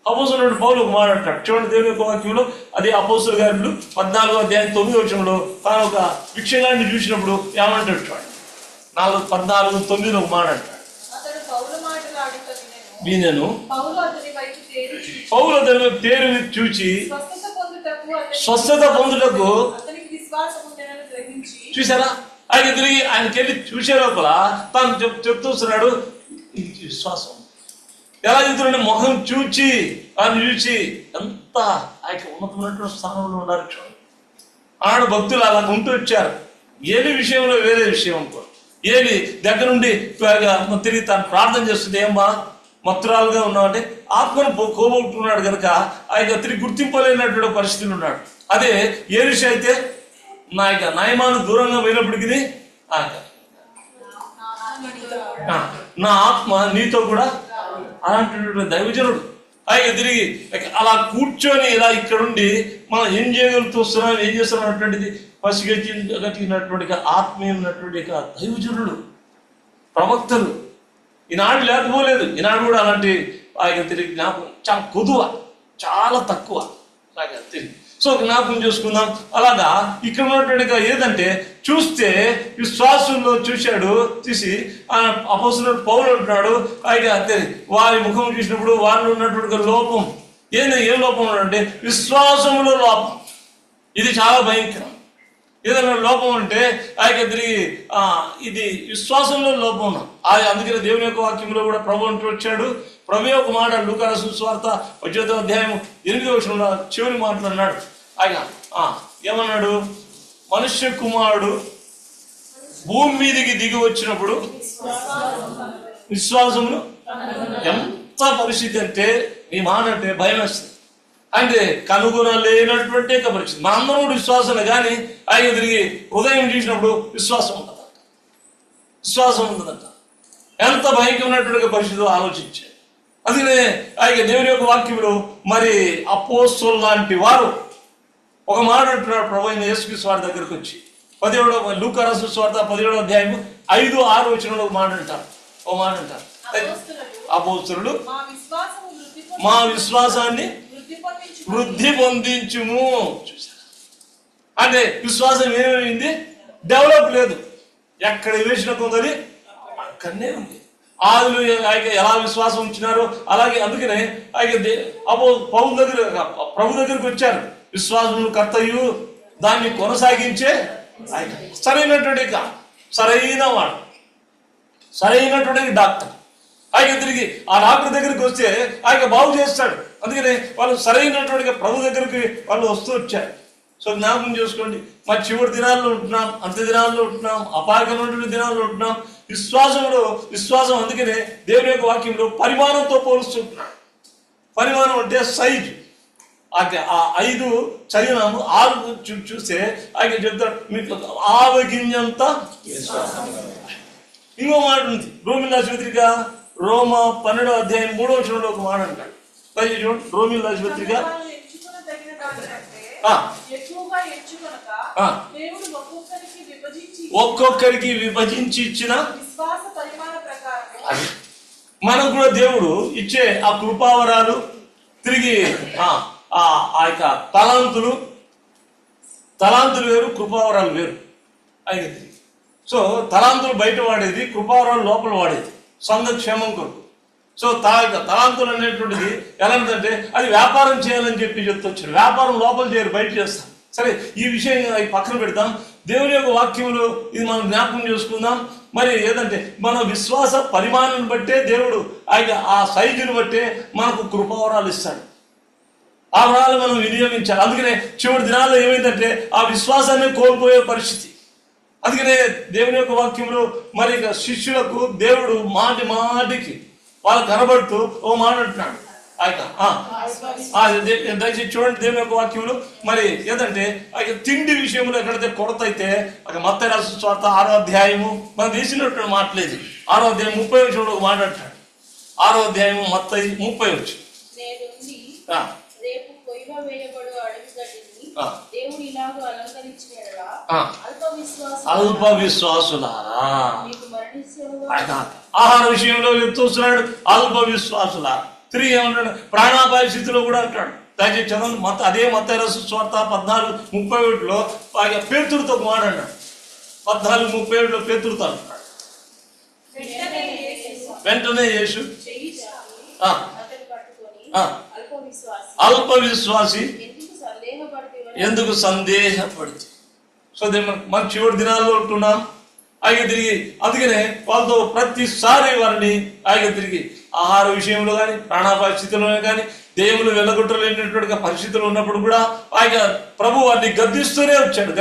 అపోస్తలుడు పౌలు ఒక మాట అంటాడు. చూడండి దేవుని యొక్క వాక్యంలో, అది అపోస్తలుల కార్యాలు 14వ అధ్యాయం 9వ వచనంలో తాను ఒక విక్షయాన్ని చూసినప్పుడు ఏమంటాడు చూడండి. 14:9 ఒక మాట అంటాడు. అతడు పౌలు మాటలాడుట వినెను. పౌలు అతని వైపు తేరి చూచి స్వస్థత పొందుటకు అతనికి విశ్వాసం ఉందనని గ్రహించి చూసారా, ఆయన తిరిగి ఆయనకి వెళ్ళి చూసే లోపల తాను చెప్తున్నాడు విశ్వాసం. ఎలా చెప్తున్నాడు? మొహం చూచి ఆయన చూచి ఎంత ఆయన ఉన్నతమైనటువంటి స్థానంలో ఉన్నారు చూడండి. ఆనాడు భక్తులు అలా ఉంటూ వచ్చారు. ఏలి విషయంలో వేరే విషయం అనుకో. ఏలి దగ్గర నుండి తిరిగి తాను ప్రార్థన చేస్తుంది, ఏమ్మా మత్తురాలుగా ఉన్నామంటే ఆత్మను కోబోట్టుకున్నాడు కనుక ఆయన తిరిగి గుర్తింపలేనటువంటి పరిస్థితులు ఉన్నాడు. అదే ఏలిష అయితే నయమాను దూరంగా పోయినప్పటికీ నా ఆత్మ నీతో కూడా అలాంటి దైవజనుడు. ఆయన తిరిగి అలా ఇలా ఇక్కడుండి మనం ఏం చేయగలుగుతున్నాం, ఏం చేస్తున్నాం అన్నటువంటిది పసిగట్టినటువంటి ఆత్మీయమైనటువంటి దైవజనుడు, ప్రవక్తలు ఈనాడు లేకపోలేదు. ఈనాడు కూడా అలాంటి ఆయన తిరిగి జ్ఞాపకం చాలా కొదువ, చాలా తక్కువ తిరిగి. సో జ్ఞాపకం చేసుకుందాం. అలాగా ఇక్కడ ఉన్నట్టుగా ఏదంటే చూస్తే విశ్వాసంలో చూశాడు, చూసి అపోస్తలుడు పౌలు అంటున్నాడు ఆయన అంతే వారి ముఖం చూసినప్పుడు వారిలో ఉన్నటువంటి లోపం ఏం లోపం అంటే విశ్వాసంలో లోపం. ఇది చాలా భయంకరం. ఏదైనా లోపం అంటే ఆయన తిరిగి ఇది విశ్వాసంలో లోపం ఉన్నాం. అందుకనే దేవుని యొక్క వాక్యంలో కూడా ప్రభు అంటూ వచ్చాడు. ప్రభు యొక్క మాట లూకా రాసిన సువార్త 18వ అధ్యాయం 8వ వచనంలో చివరి మాటలు అన్నాడు. ఆయన ఏమన్నాడు? మనుష్య కుమారుడు భూమి మీదకి దిగి వచ్చినప్పుడు విశ్వాసమును ఎంత పరిస్థితి అంటే ఈ మాట అంటే భయం వేస్తుంది. అంటే కనుగొనలేనటువంటి పరిస్థితి. మా అందరం కూడా విశ్వాసం, కానీ ఆయన తిరిగి ఉదయం చూసినప్పుడు విశ్వాసం ఉంటుందంట. ఎంత భయంకరమైనటువంటి పరిస్థితులు ఆలోచించారు. అందుకనే ఆయన దేవుని యొక్క వాక్యంలో మరి అపోస్తలులు లాంటి వారు ఒక మాట అంటున్నాడు. ప్రభు అయిన యేసుక్రీస్తు వారి దగ్గరకు వచ్చి 17వ లూకా రాసిన సువార్త 17వ అధ్యాయం 5-6 వచనంలో ఒక మాట అంటారు. అపోస్తలులు మా విశ్వాసాన్ని వృద్ధి పొందించుము. చూసారా, అంటే విశ్వాసం ఏమైంది? డెవలప్ లేదు. ఎక్కడ వేసిన కొందరి అక్కడనే ఉంది. ఆదులు ఎలా విశ్వాసం ఉంచినారో అలాగే. అందుకనే ప్రభు దగ్గరకు వచ్చారు. విశ్వాసం కర్తయు దాన్ని కొనసాగించే సరైనటువంటి డాక్టర్. ఆయన తిరిగి ఆ డాక్టర్ దగ్గరికి వస్తే ఆయన బాగు చేస్తాడు. అందుకనే వాళ్ళు సరైనటువంటి ప్రభు దగ్గరికి వాళ్ళు వస్తూ వచ్చారు. సో జ్ఞాపకం చేసుకోండి, మరి చివరి దినాల్లో ఉంటున్నాం, అంత్య దినాల్లో ఉంటున్నాం, అపాయకరమైనటువంటి దినాల్లో ఉంటున్నాం. విశ్వాసం అందుకనే దేవుని యొక్క వాక్యంలో పరిమాణంతో పోలుస్తుంటున్నాడు. పరిమాణం అంటే సైజు. ఆ 5 చదివినాము, 6 చూస్తే ఆయన చెప్తాడు మీకు ఆవగింజంత విశ్వాసం. ఇంకో మాట ఉంది రోమిల పత్రిక రోమా 12వ అధ్యాయం 3వ వచనంలో ఒక మాట అంటాడు. రోమిల పత్రిక ఒక్కొక్కరికి విభజించి ఇచ్చిన మనకు కూడా దేవుడు ఇచ్చే ఆ కృపావరాలు, తిరిగి ఆ యొక్క తలాంతులు వేరు, కృపావరాలు వేరు. అయితే సో తలాంతులు బయట వాడేది, కృపావరాలు లోపల వాడేది సొంత క్షేమం కొరకు. సో తలాంతులు అనేటువంటిది ఎలాంటిదంటే అది వ్యాపారం చేయాలని చెప్తూ వచ్చారు. వ్యాపారం లోపల చేయరు, బయట చేస్తాం. సరే, ఈ విషయం పక్కన పెడతాం. దేవుని యొక్క వాక్యంలో ఇది మనం జ్ఞాపకం చేసుకుందాం. మరి ఏదంటే మన విశ్వాస పరిమాణాన్ని బట్టే దేవుడు ఆ సైజుని బట్టే మనకు కృపావరాలు ఇస్తాడు. ఆ వరాలు మనం వినియోగించాలి. అందుకనే చివరి దినాల్లో ఏమైందంటే ఆ విశ్వాసాన్ని కోల్పోయే పరిస్థితి. అందుకనే దేవుని యొక్క వాక్యంలో మరి శిష్యులకు దేవుడు మాటి మాటికి వాళ్ళు కనబడుతూ ఓ మాట అంటున్నాడు. దయచేసి చూడండి దేవుని యొక్క వాక్యంలో మరి ఏంటంటే తిండి విషయంలో ఎక్కడైతే కొరత అయితే మత్తయి రాసిన సువార్త 6వ అధ్యాయము మనం తీసినట్టు మాట్లేదు. 6వ అధ్యాయం 30వ వచనంలో ఒక మాట అంటాడు. 6వ అధ్యాయం మత్తయి 30వ వచనం. రేపు పొయ్యిలో వేయబడు అడవి గడ్డిని దేవుడు ఇలాగ అలంకరించిన అల్ప విశ్వాసులారా, ఆహార విషయంలో చెప్తున్నాడు అల్ప విశ్వాసులారా. తిరిగి ఏమంటాడు ప్రాణాపాయ స్థితిలో కూడా అంటాడు. దయచేసి చదవండి. అదే మత్తయి రాసిన సువార్త 14:31లో పేతురుతో మాట అన్నాడు. 14:37లో పేతురుతో అంటున్నాడు. వెంటనే యేసు అల్ప విశ్వాసి ఎందుకు సందేహపడుతుంది. సో మన చివరి దినాల్లో ఉంటున్నాం. తిరిగి అందుకనే వాళ్ళతో ప్రతిసారి వారిని తిరిగి ఆహార విషయంలో కానీ ప్రాణాపాయ స్థితిలో కానీ దేవులు వెళ్ళగొట్టలేనటువంటి పరిస్థితులు ఉన్నప్పుడు కూడా ప్రభు వారిని గద్దిస్తూనే వచ్చాడు.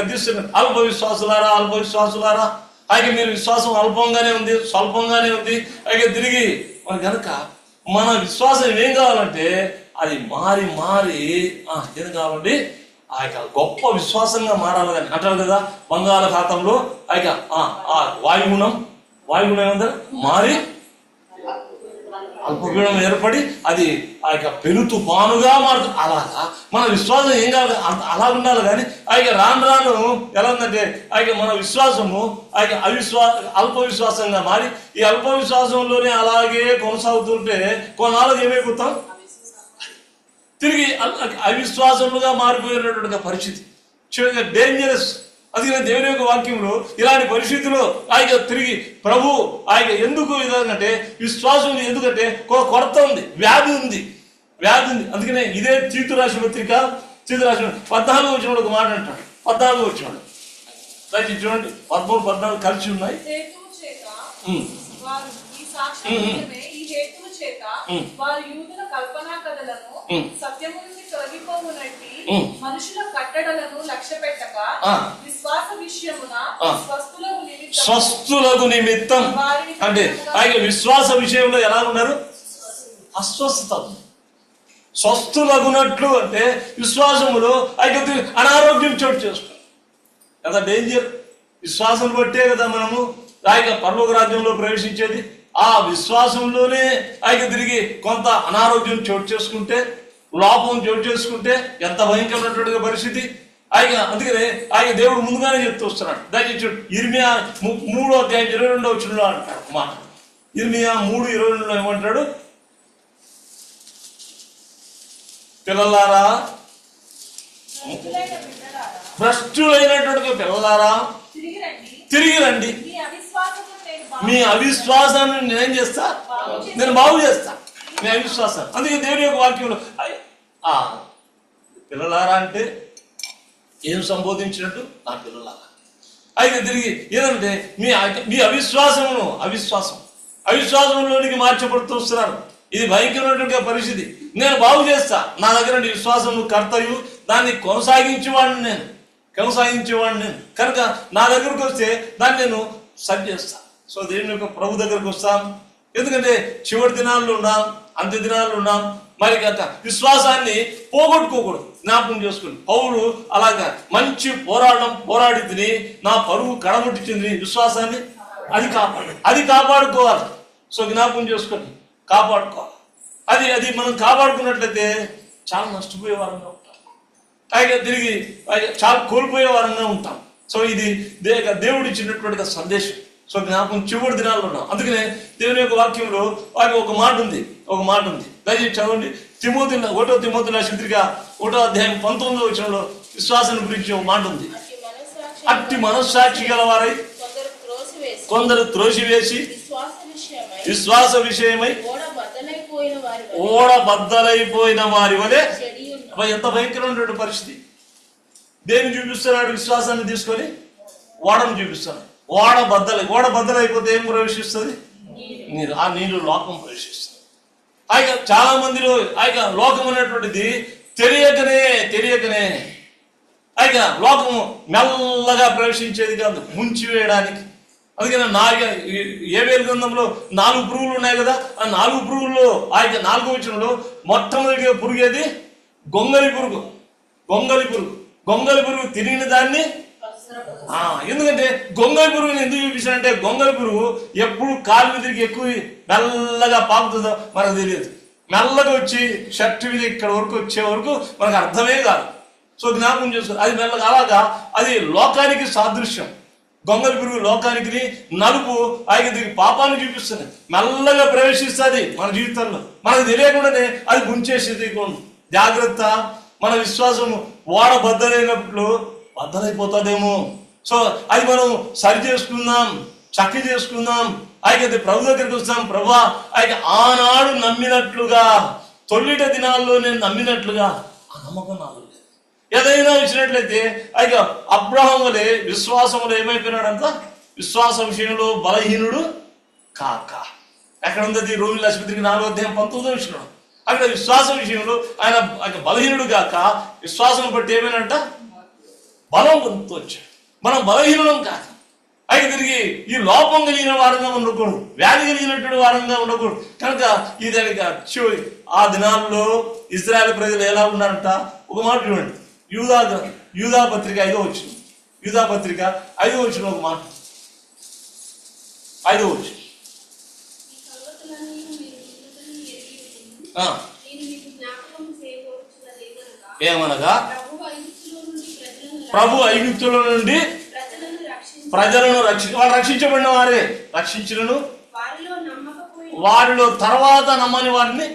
అల్ప విశ్వాసులారా, అల్ప విశ్వాసులారా, మీరు విశ్వాసం అల్పంగానే ఉంది, స్వల్పంగానే ఉంది. తిరిగి మన కనుక మన విశ్వాసం ఏం కావాలంటే అది మారి ఏం కావాలండి గొప్ప విశ్వాసంగా మారాలి. కానీ అంటారు కదా బంగాళాఖాతంలో వాయుగుణం ఏమంటారు మారి అల్పపీడనం ఏర్పడి అది పెను తుఫానుగా మారుతుంది. అలాగా మన విశ్వాసం ఏం కావాలి అలా ఉండాలి. కానీ రాను ఎలా ఉందంటే మన విశ్వాసము అల్ప విశ్వాసంగా మారి ఈ అల్ప విశ్వాసంలోనే అలాగే కొనసాగుతుంటే కొన్నాళ్ళకి ఏమైపోతాం తిరిగి అవిశ్వాసములుగా మారిపోయినటువంటి పరిస్థితి డేంజరస్. అందుకని దేవుని యొక్క వాక్యంలో ఇలాంటి పరిస్థితుల్లో తిరిగి ప్రభు ఎందుకు ఇదంటే విశ్వాసం ఎందుకంటే కొరత ఉంది, వ్యాధి ఉంది. అందుకనే ఇదే తీతు రాశి పత్రిక 14వ వచనంలో ఒక మాట అంటాడు. 14వ వచనంలో దయచేసి చూడండి. 13, 14 కలిసి ఉన్నాయి. వారు యూదుల కల్పనా కథలను సత్యము నుండి తొలగిపోవునట్టి మనుషుల కట్టడలను లక్ష్య పెట్టక విశ్వాస విషయమున స్వస్థులకు నిమిత్తం అంటే విశ్వాస విషయంలో ఎలా ఉన్నారు అస్వస్థత. స్వస్థులగునట్లు అంటే విశ్వాసములో అనారోగ్యం చోటు చేసుకుంటాం కదా. డేంజర్. విశ్వాసం బట్టే కదా మనము పరలోక రాజ్యంలో ప్రవేశించేది. ఆ విశ్వాసంలోనే తిరిగి కొంత అనారోగ్యం చోటు చేసుకుంటే, లోపం చోటు చేసుకుంటే ఎంత భయంకరమైనటువంటి పరిస్థితి. అందుకనే దేవుడు ముందుగానే చెప్తూ వస్తున్నాడు. దయచేసి ఇర్మియా 3వ అధ్యాయం 22వ వచనంలో అంటాడు మాట. ఇర్మియా 3:22లో ఏమంటాడు? పిల్లలారా, భ్రష్టులైనటువంటి పిల్లలారా తిరిగి రండి, మీ అవిశ్వాసాన్ని నేనేం చేస్తా, నేను బాగు చేస్తా మీ అవిశ్వాసాన్ని. అందుకే దేవుని యొక్క వాక్యంలో పిల్లలారా అంటే ఏం సంబోధించినట్టు నా పిల్లలారా. తిరిగి ఏదంటే మీ అవిశ్వాసంలోనికి మార్చబడుతూ వస్తున్నారు. ఇది భయంకరమైనటువంటి పరిస్థితి. నేను బాగు చేస్తా. నా దగ్గర విశ్వాసం కర్తయు, దాన్ని కొనసాగించేవాడిని నేను కనుక నా దగ్గరకు వస్తే దాన్ని నేను సరి చేస్తా. సో దేవుని యొక్క ప్రభు దగ్గరకు వస్తాం. ఎందుకంటే చివరి దినాల్లో ఉన్నాం, అంత్య దినాల్లో ఉన్నాం. మరి కనుక విశ్వాసాన్ని పోగొట్టుకోకూడదు, జ్ఞాపకం చేసుకుని పౌలు అలాగా మంచి పోరాడి తిని నా పరువు కడముట్టించింది. విశ్వాసాన్ని అది కాపాడుకోవాలి. సో జ్ఞాపకం చేసుకొని కాపాడుకోవాలి. అది మనం కాపాడుకున్నట్లయితే చాలా నష్టపోయే వారంగా ఉంటాం, తిరిగి చాలా కోల్పోయే వారంగా ఉంటాం. సో ఇది దేవుడు ఇచ్చినటువంటి సందేశం. సో జ్ఞాపకం చివరి దినాల్లో ఉన్నాం. అందుకనే దేవుని యొక్క వాక్యంలో ఒక మాట ఉంది. దయచేసి చదవండి. 1వ తిమోతి రాసిన పత్రిక 1వ అధ్యాయం 19వ వచనంలో విశ్వాసం గురించి ఒక మాట ఉంది. అట్టి మనస్సాక్షి గలవారై కొందరు త్రోసివేసి విశ్వాస విషయమై ఓడబద్దలైపోయిన వారి వలె. ఎంత భయంకరమైనటువంటి పరిస్థితి. దేన్ని చూపిస్తున్నాడు? విశ్వాసాన్ని తీసుకొని ఓడను చూపిస్తున్నాడు. ఓడ బద్దలైపోతే ఏం ప్రవేశిస్తుంది? నీరు. ఆ నీరు లోకం ప్రవేశిస్తుంది. చాలా మందిలో లోకం అనేటువంటిది తెలియకనే అయితే లోకము మెల్లగా ప్రవేశించేది కాదు, ముంచివేయడానికి. అందుకని ఏబేలు గ్రంథంలో 4 పురుగులు ఉన్నాయి కదా, ఆ 4 పురుగుల్లో ఆ 4వ వచనంలో మొట్టమొదటిగా పురుగేది గొంగలి పురుగు. గొంగలి పురుగు తిరిగిన దాన్ని ఎందుకంటే గొంగలి పురుగుని ఎందుకు చూపించారంటే, గొంగలి పురుగు ఎప్పుడు కాలు మీద తిరిగి ఎక్కువ మెల్లగా పాకుతుందో మనకు తెలియదు. మెల్లగా వచ్చి షర్ట్ మీద ఇక్కడ వరకు వచ్చే వరకు మనకు అర్థమే కాదు. సో జ్ఞాపకం చేసుకో, అది మెల్లగా అలాగా అది లోకానికి సాదృశ్యం. గొంగలి పురుగు లోకానికి, నలుపు ఆయనకి పాపాన్ని చూపిస్తుంది, మెల్లగా ప్రవేశిస్తుంది మన జీవితంలో. మనకు తెలియకుండానే అది గుంచేసేది. జాగ్రత్త, మన విశ్వాసం ఓడ బద్దలైపోతుందేమో. సో అది మనం సరి చేసుకుందాం, చక్కి చేసుకుందాం. అయితే ప్రభు దగ్గరికి వస్తాం. ప్రభా అయితే ఆనాడు నమ్మినట్లుగా, తొలిట దినాల్లో నేను నమ్మినట్లుగా ఆ నమ్మకం నాకు లేదు. ఏదైనా వచ్చినట్లయితే అయితే అబ్రహాము వలె విశ్వాసంలో ఏమైపోయినాడంట, విశ్వాస విషయంలో బలహీనుడు కాక. ఎక్కడ ఉంది రోమిల ఆసుపత్రికి 4వ అధ్యాయం 19వ వచనం. అక్కడ విశ్వాస విషయంలో ఆయన బలహీనుడు కాక విశ్వాసం బట్టి ఏమైనంట బలం పొందుతూ వచ్చాడు. మనం బలహీనం కాక అయితే తిరిగి ఈ లోపం కలిగిన వారంగా ఉండకూడదు, వ్యాధి కలిగినటువంటి వారంగా ఉండకూడదు. కనుక ఇది ఆ దినాల్లో ఇజ్రాయెల్ ప్రజలు ఎలా ఉన్నారంట, ఒక మాట చూడండి. యూదా పత్రిక 5వ వచనం. యూదా పత్రిక 5వ వచనం ఒక మాట. 5వ వచనం. ఏమనగా ప్రభు ఐగుప్తులో నుండి ప్రజలను వాళ్ళు రక్షించబడిన వారే, రక్షించులను వారిలో తర్వాత నమ్మని వారిని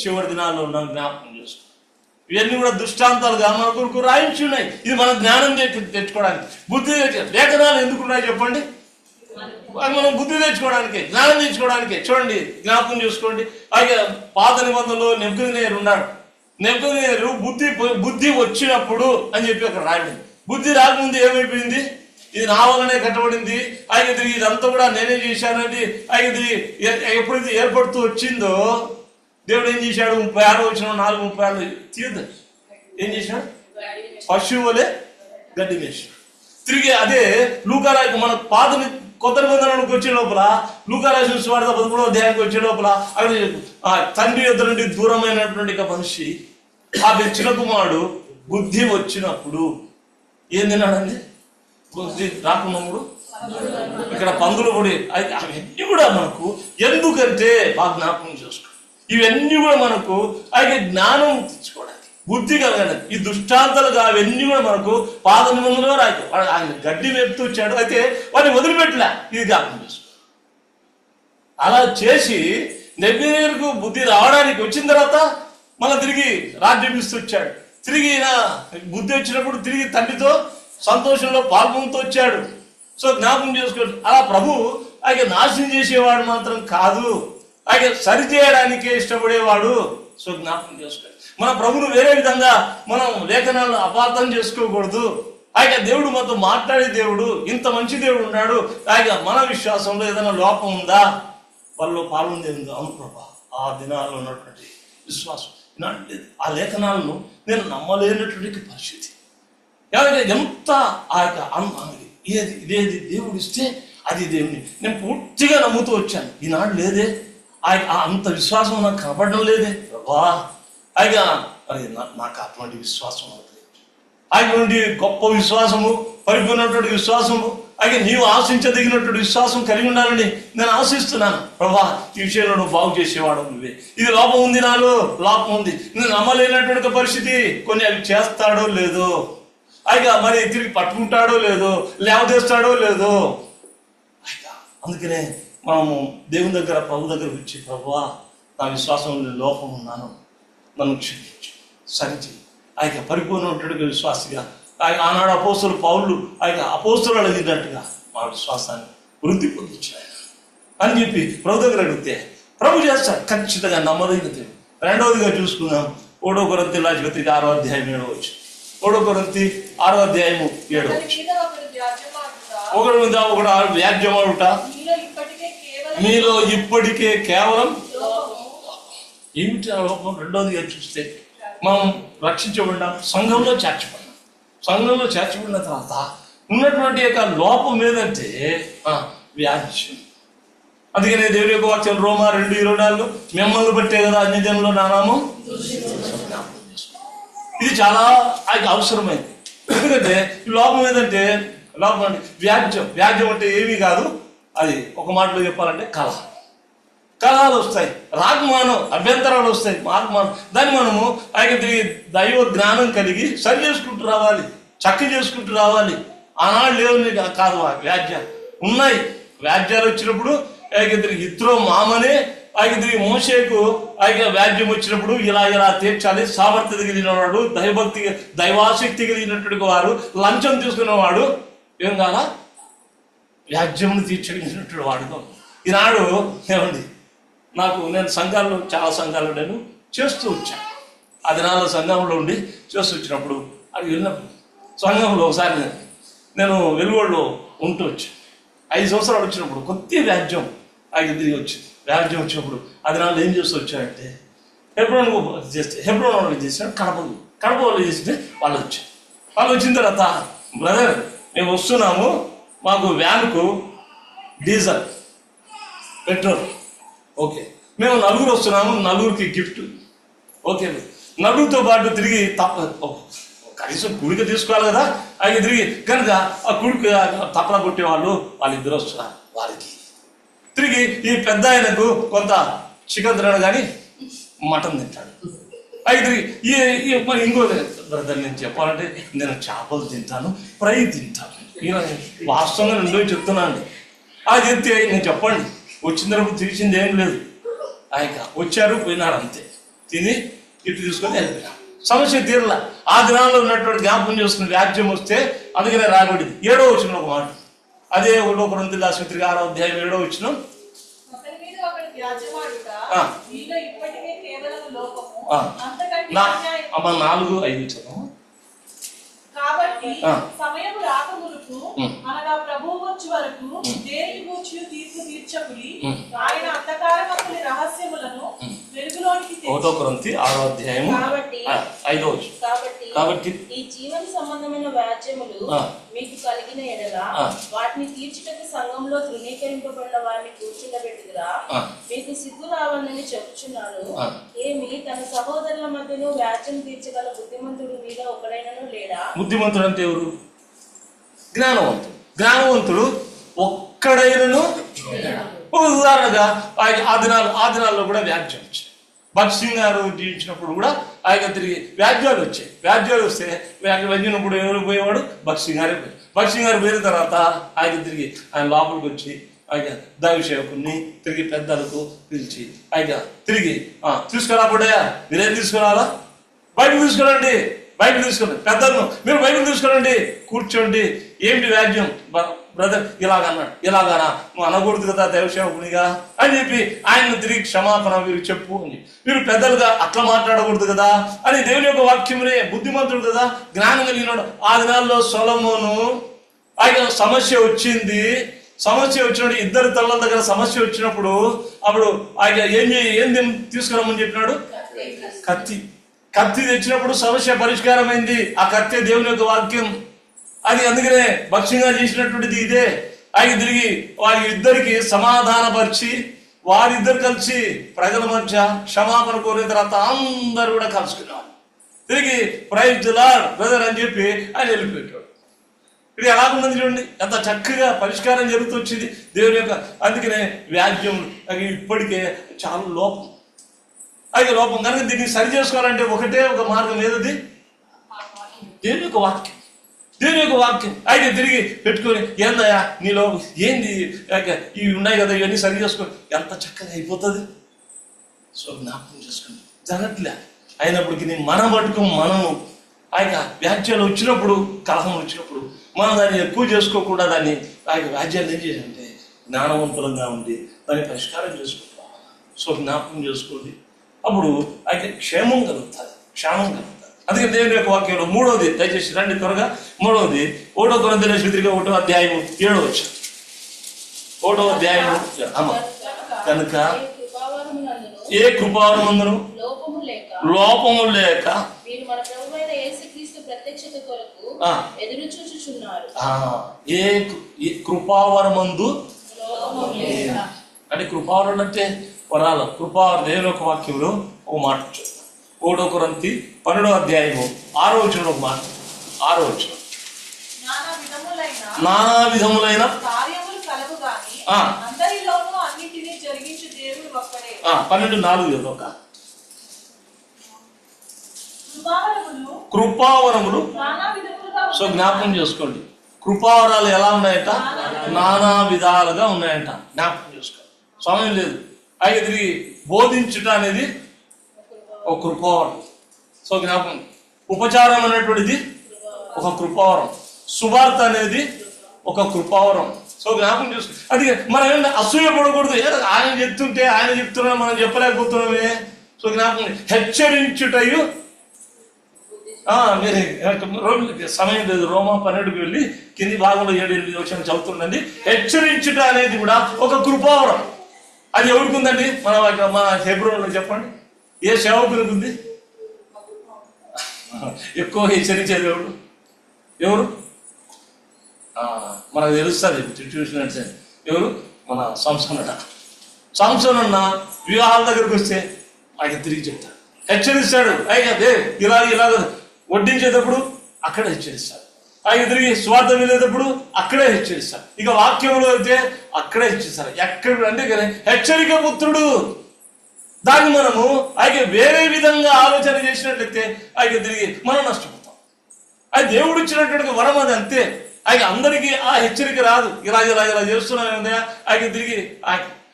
చివరి దినాల్లో ఉన్న జ్ఞాపకం చేసుకో. ఇవన్నీ కూడా దృష్టాంతాలుగా మన కొరకు రాయించి ఉన్నాయి. ఇది మన జ్ఞానం తెచ్చుకోవడానికి, బుద్ధి లేఖనాలు ఎందుకున్నాయి చెప్పండి? మనం బుద్ధి తెచ్చుకోవడానికి, జ్ఞానం తెచ్చుకోవడానికి. చూడండి, జ్ఞాపకం చేసుకోండి. అలాగే పాత నిబంధనలో నెబుకద్నెజరు ఉన్నాడు. నెబుకద్నెజరు బుద్ధి వచ్చినప్పుడు అని చెప్పి అక్కడ రాయండి. బుద్ధి రాకముందు ఏమైపోయింది? ఇది నా వల్లనే కట్టబడింది, ఆయన తిరిగి ఇదంతా కూడా నేనే చేశానండి. ఆయన తిరిగి ఎప్పుడైతే ఏర్పడుతూ వచ్చిందో దేవుడు ఏం చేశాడు? 36వ వచనం 4:36 తీయద్దు. ఏం చేశాడు? పశువు వలె గడ్డి వేశాడు. తిరిగి అదే లూకారాజు మన కొత్త నిబంధనలకు వచ్చే లోపల, లూకారాజు సువార్త 13వ అధ్యాయానికి వచ్చే లోపల అక్కడ తండ్రి యొద్ద నుండి దూరమైనటువంటి మనిషి, ఆ చిన్న కుమారుడు బుద్ధి వచ్చినప్పుడు ఏం తిన్నాడండి? బుద్ధి రాకున్నప్పుడు ఇక్కడ పందులు పొడి. అవన్నీ కూడా మనకు ఎందుకంటే బాగా జ్ఞాపకం చేసుకో. ఇవన్నీ కూడా మనకు అయితే జ్ఞానం తెచ్చుకోవడానికి, బుద్ధి కలగడానికి. ఈ దుష్టాంతాలుగా అవన్నీ కూడా మనకు పాత నిబంధనలో రాయకు. ఆయన గడ్డి మేపుతూ వచ్చాడు, అయితే వాడిని వదిలిపెట్టలే. ఇది జ్ఞాపకం చేసుకో. అలా చేసి నెబుకద్నెజరుకు బుద్ధి రావడానికి వచ్చిన తర్వాత మళ్ళీ తిరిగి రాజ్యం ఇస్తూ వచ్చాడు. తిరిగి బుద్ధి వచ్చినప్పుడు తిరిగి తండ్రితో సంతోషంలో పాల్గొంటూ వచ్చాడు. సో జ్ఞాపకం చేసుకోండి. అలా ప్రభు ఆయన నాశనం చేసేవాడు మాత్రం కాదు, ఆయన సరి చేయడానికే ఇష్టపడేవాడు. సో జ్ఞాపకం చేసుకోండి. మన ప్రభును వేరే విధంగా మనం లేఖనాలను అపార్థం చేసుకోకూడదు. ఆయన దేవుడు మనతో మాట్లాడే దేవుడు, ఇంత మంచి దేవుడు ఉన్నాడు. ఆయన మన విశ్వాసంలో ఏదైనా లోపం ఉందా? వాళ్ళలో పాల్గొందే ఉందా? అవును ప్రభా, ఆ దినాల్లో ఉన్నటువంటి విశ్వాసం ఆ లేఖనాలను నేను నమ్మలేనటువంటి పరిస్థితి. ఎంత ఆ యొక్క ఇదేది దేవుడు ఇస్తే అది దేవుని నేను పూర్తిగా నమ్ముతూ వచ్చాను. ఈనాడు లేదే, అంత విశ్వాసం నాకు కనపడడం లేదే ప్రభా. ఆయన మరి నాకు అటువంటి విశ్వాసం అవుతుంది. ఆయన నుండి గొప్ప విశ్వాసము, పరిపూర్ణటువంటి విశ్వాసము, అయితే నీవు ఆశించదగినటువంటి విశ్వాసం కలిగి ఉండాలని నేను ఆశిస్తున్నాను. ప్రభా, ఈ విషయంలో నువ్వు బాగు చేసేవాడు నువ్వే. ఇది లోపం ఉంది, నాలో లోపం ఉంది, నేను నమ్మలేనటువంటి పరిస్థితి. కొన్ని అవి చేస్తాడో లేదో, అయిగా మరి తిరిగి పట్టుకుంటాడో లేదో, లేవదేస్తాడో లేదో. అయిగా అందుకనే మనము దేవుని దగ్గర, ప్రభు దగ్గర వచ్చి, ప్రభువా నా విశ్వాసంలో లోపం ఉన్నాను, నన్ను క్షమించు, సరిచేయి. ఆయన పరిపూర్ణటువంటి విశ్వాసిగా ఆనాడు అపోస్తలుడు పౌలు ఆయన అపోస్తలుడు అడిగినట్టుగా మా విశ్వాసాన్ని వృద్ధి పొందించాడు అని చెప్పి ప్రభు దగ్గర అడిగితే ప్రభు చేస్తాడు. ఖచ్చితంగా నమ్మదగిన దేవుడు. రెండవదిగా చూసుకుందాం, 1 కొరింథీ రాసిన పత్రిక 6వ అధ్యాయం 7వ వచనం. 1 కొరింథీ 6వ అధ్యాయము 7వ వచనం. ఒకరి మీద ఒకడు వ్యాజ్యమాడుట మీలో ఇప్పటికే కేవలం ఏమిటి లోపం? రెండవదిగా చూస్తే మనం రక్షించబడినాం, సంఘంలో చేర్చబడినాం. సంఘంలో చేర్చబడిన తర్వాత ఉన్నటువంటి యొక్క లోపం ఏదంటే వ్యాజ్యం. అందుకనే దేవుని యొక్క వాక్యం రోమా 2:24 మిమ్మల్ని బట్టే కదా అన్ని జనులు నా నామం. ఇది చాలా అవసరమైంది. ఎందుకంటే ఈ లోపం ఏదంటే లోపం అంటే వ్యాజ్యం. వ్యాజ్యం అంటే ఏమీ కాదు, అది ఒక మాటలో చెప్పాలంటే కలహాలు వస్తాయి, రాగమానం, అభ్యంతరాలు వస్తాయి, మార్గమానం. దాన్ని మనము దైవ జ్ఞానం కలిగి సరి చేసుకుంటూ రావాలి, చక్క చేసుకుంటూ రావాలి. ఆనాడు లేవని కాదు వ్యాజ్యాలు ఉన్నాయి. వ్యాజ్యాలు వచ్చినప్పుడు ఇద్దరు మామనే మోషేకు వ్యాజ్యం వచ్చినప్పుడు ఇలా తీర్చాలి. సామర్థ్యత కలిగిన వాడు, దైవాసక్తి కలిగినటువంటి వారు, లంచం తీసుకునేవాడు ఏం కాదా వ్యాజ్యమును తీర్చగలిగినటువంటి వాడుగా. ఈనాడు ఏమండి నేను సంఘాల్లో చాలా సంఘాలు నేను చేస్తూ వచ్చాను. ఆ దినాల్లో సంఘంలో ఉండి చేస్తూ వచ్చినప్పుడు అది వెళ్ళినప్పుడు సంఘంలో ఒకసారి నేను వెలుగులో ఉంటూ వచ్చాను. 5 సంవత్సరాలు వచ్చినప్పుడు కొద్ది వ్యాజ్యం తిరిగి వచ్చింది. వ్యాజ్యం వచ్చినప్పుడు ఆ దినాల్లో ఏం చేస్తూ వచ్చానంటే హెబ్రోన్ చేశాను, కడప వాళ్ళు చేస్తే వాళ్ళు వచ్చారు. వాళ్ళు వచ్చిన తర్వాత బ్రదర్ మేము వస్తున్నాము, మాకు వ్యాన్కు డీజల్ పెట్రోల్ ఓకే, మేము 4 వస్తున్నాము, 4కి గిఫ్ట్ ఓకే. 4తో పాటు తిరిగి కనీసం కుడిక తీసుకోవాలి కదా. తిరిగి కనుక ఆ కుడికి తప్పలా కొట్టేవాళ్ళు వాళ్ళిద్దరు వస్తున్నారు. వారికి తిరిగి ఈ పెద్ద ఆయనకు కొంత చికెన్ తినడు కానీ మటన్ తింటాడు. తిరిగి ఇంకో బ్రదర్ నేను చెప్పాలంటే నేను చేపలు తింటాను, ఫ్రై తింటాను. వాస్తవంగా 2 చెప్తున్నా అండి. అది చెప్తే నేను చెప్పండి, వచ్చిన తర్వాత తీసింది ఏం లేదు. వచ్చారు పోయినాడు అంతే, తిని ఇటు తీసుకొని వెళ్ళిపోయినా. సమస్య తీరలా. ఆ దినాల్లో ఉన్నటువంటి జ్ఞాపకం చేసుకుని వ్యాజ్యం వస్తే అందుకనే రాబడింది. 7వ వచనం ఒక మాట, అదే 1 కొరింథీయుల పత్రిక 6వ అధ్యాయం 7వ వచనం. అమ్మ 4-5 చదువు. కాబట్టి సమయం రాకమునుకు అనగా ప్రభువు వచ్చే వరకు దేనిని గూర్చి తీర్పు తీర్చకుడి. ఆయన అంధకారమంతని రహస్యములను వెలుగులోనికి తెచ్చి 1 కొరింథీ 6వ అధ్యాయం 5వ వచనం. కాబట్టి ఈ జీవన సంబంధమైన వ్యాజ్యములు మీకు కలిగిన ఎడల వాటిని తీర్చుటకు సంఘంలో తృణీకరింపబడిన వారిని కూర్చుండబెట్టుదురా? మీకు సిగ్గు రావాలని చెప్పుచున్నాను. ఏమి తన సహోదరుల మధ్యను వ్యాజ్యం తీర్చగల బుద్ధిమంతుడు మీద ఒకడైనను లేడా? బుద్ధిమంతుడు అంటే ఎవరు? జ్ఞానవంతుడు ఒక్కడైనను. ఉదాహరణగా ఆ దినాల్లో కూడా వ్యాజ్యం వచ్చాయి. భగత్ సింగ్ గారు జీవించినప్పుడు కూడా తిరిగి వ్యాజ్యాలు వచ్చాయి. వ్యాజ్యాలు వస్తే వచ్చినప్పుడు ఎవరు పోయేవాడు? భగత్ సింగ్ గారే పోయి. భగత్ సింగ్ గారు పోయిన తర్వాత తిరిగి ఆయన లోపలికి వచ్చి దైవ సేవకుని తిరిగి పెద్దలకు పిలిచి తిరిగి తీసుకురాబోయా, మీరేం తీసుకురావాలా? బయటకు తీసుకురండి, బయటకు తీసుకురండి, పెద్దలను మీరు బయటకు తీసుకురండి, కూర్చోండి. ఏమిటి వ్యాజ్యం? బ్రదర్ ఇలాగన్నాడు, ఇలాగానా నువ్వు అనకూడదు కదా దైవ సేవకునిగా అని చెప్పి ఆయన తిరిగి క్షమాపణ మీరు చెప్పు అని. మీరు పెద్దలుగా అట్లా మాట్లాడకూడదు కదా అని దేవుని యొక్క వాక్యమునే. బుద్ధిమంతుడు కదా, జ్ఞానం కలిగినాడు. ఆ దినాల్లో సొలొమోను సమస్య వచ్చింది. సమస్య వచ్చినప్పుడు 2 తలల దగ్గర సమస్య వచ్చినప్పుడు అప్పుడు ఏం తీసుకురమ్మని చెప్పినాడు? కత్తి తెచ్చినప్పుడు సమస్య పరిష్కారమైంది. ఆ కత్తి దేవుని యొక్క వాక్యం. అది అందుకనే భక్ష్యంగా చేసినటువంటిది ఇదే. తిరిగి వారి ఇద్దరికి సమాధానపరిచి వారిద్దరు కలిసి ప్రజల మధ్య క్షమాపణ కోరిన తర్వాత అందరూ కూడా కలుసుకున్నారు. తిరిగి ప్రైజ్ ది లార్డ్ బ్రదర్ అని చెప్పి ఆయన వెళ్ళిపోయాడు. ఇది ఎలాగున్నది చూడండి, ఎంత చక్కగా పరిష్కారం జరుగుతూ వచ్చింది దేవుని యొక్క. అందుకనే వ్యాజ్యం ఇప్పటికే చాలా లోపం. లోపం కనుక దీన్ని సరి చేసుకోవాలంటే ఒకటే ఒక మార్గం. ఏదది? దేవుని యొక్క వాక్యం. దేవుని యొక్క వాక్యం తిరిగి పెట్టుకొని ఏందయ్యా నీలో ఏంది ఇవి ఉన్నాయి కదా, ఇవన్నీ సరి చేసుకొని ఎంత చక్కగా అయిపోతుంది. సో జ్ఞాపకం చేసుకుని జరగట్లే అయినప్పటికీ మనం పట్టుకు మనము వ్యాజ్యాలు వచ్చినప్పుడు, కలహం వచ్చినప్పుడు మనం దాన్ని ఎక్కువ చేసుకోకుండా దాన్ని వ్యాజ్యాలు ఏం చేయాలంటే జ్ఞానవంతులంగా ఉండి దాన్ని పరిష్కారం చేసుకుంటాం. సో జ్ఞాపకం చేసుకోండి, అప్పుడు క్షేమం కలుగుతుంది, క్షేమం కలుగుతుంది. అందుకే దేవుని యొక్క వాక్యంలో 3వది, దయచేసి రండి త్వరగా. 3వది 1 కొరింథీయుల పత్రిక 1వ అధ్యాయం 7వ వచనం. 1వ అధ్యాయం. కనుక ఏ కృపావరమందును లోపము లేక మీరు మన ప్రభువైన యేసుక్రీస్తు ప్రత్యక్షత కొరకు ఎదురు చూచుచున్నారు. ఏ కృపావరమందు అంటే కృపావరం అంటే వరాలు. కృపావరం దేవుని యొక్క వాక్యంలో ఒక మాట 1 కొరింథీ 12వ అధ్యాయము 6వ వచనంలో ఒక మాట. 6వ వచనం, నానా విధములైన కార్యములు కలవు గాని అందరిలోనూ అన్నిటినీ జరిగించు దేవుడు ఒక్కడే. 12:4 ఒక కృపావరములు నానా విధములుగా. సో జ్ఞాపకం చేసుకోండి, కృపావరాలు ఎలా ఉన్నాయట? నానా విధాలుగా ఉన్నాయంట. జ్ఞాపకం చేసుకోండి, సమయం లేదు. అయితే తిరిగి బోధించుట అనేది ఒక కృపావరం. సో జ్ఞాపకం, ఉపచారం అనేటువంటిది ఒక కృపావరం, సువార్త అనేది ఒక కృపావరం. సో జ్ఞాపకం చేసుకో. అది మనం ఏమన్నా అసూయ పడకూడదు. ఆయన చెప్తుంటే ఆయన చెప్తున్నా మనం చెప్పలేకపోతున్నామే. సో జ్ఞాపకం, హెచ్చరించుటయు మీరు సమయం లేదు. రోమా 12కి వెళ్ళి కింది భాగంలో 7-8 వచనం చదువుతుండండి. హెచ్చరించుట అనేది కూడా ఒక కృపావరం. అది ఎవరికి ఉందండి? మన హెబ్రోన్లో చెప్పండి, ఏ సేవకునికి ఉంది? ఎక్కువ హెచ్చరించేది ఎవరు? మనకు తెలుస్తుంది చూసినట్టు. ఎవరు? మన సంసోన్ అన్న వివాహాల దగ్గరకు వస్తే ఆయన తిరిగి చెప్తాడు, హెచ్చరిస్తాడు. అదే ఇలా వడ్డించేటప్పుడు అక్కడే హెచ్చరిస్తాడు. ఆయన తిరిగి స్వార్థం వెళ్ళేటప్పుడు అక్కడే హెచ్చరిస్తాడు. ఇక వాక్యంలో అయితే అక్కడే హెచ్చరిస్తారు. ఎక్కడ అంటే హెచ్చరిక పుత్రుడు. దాన్ని మనము ఆయన వేరే విధంగా ఆలోచన చేసినట్లయితే ఆయన తిరిగి మనం నష్టపోతాం. అది దేవుడు ఇచ్చినటువంటి వరం, అది అంతే. ఆయన అందరికీ ఆ హెచ్చరిక రాదు. ఇలా చేస్తున్నాయి ఆయన తిరిగి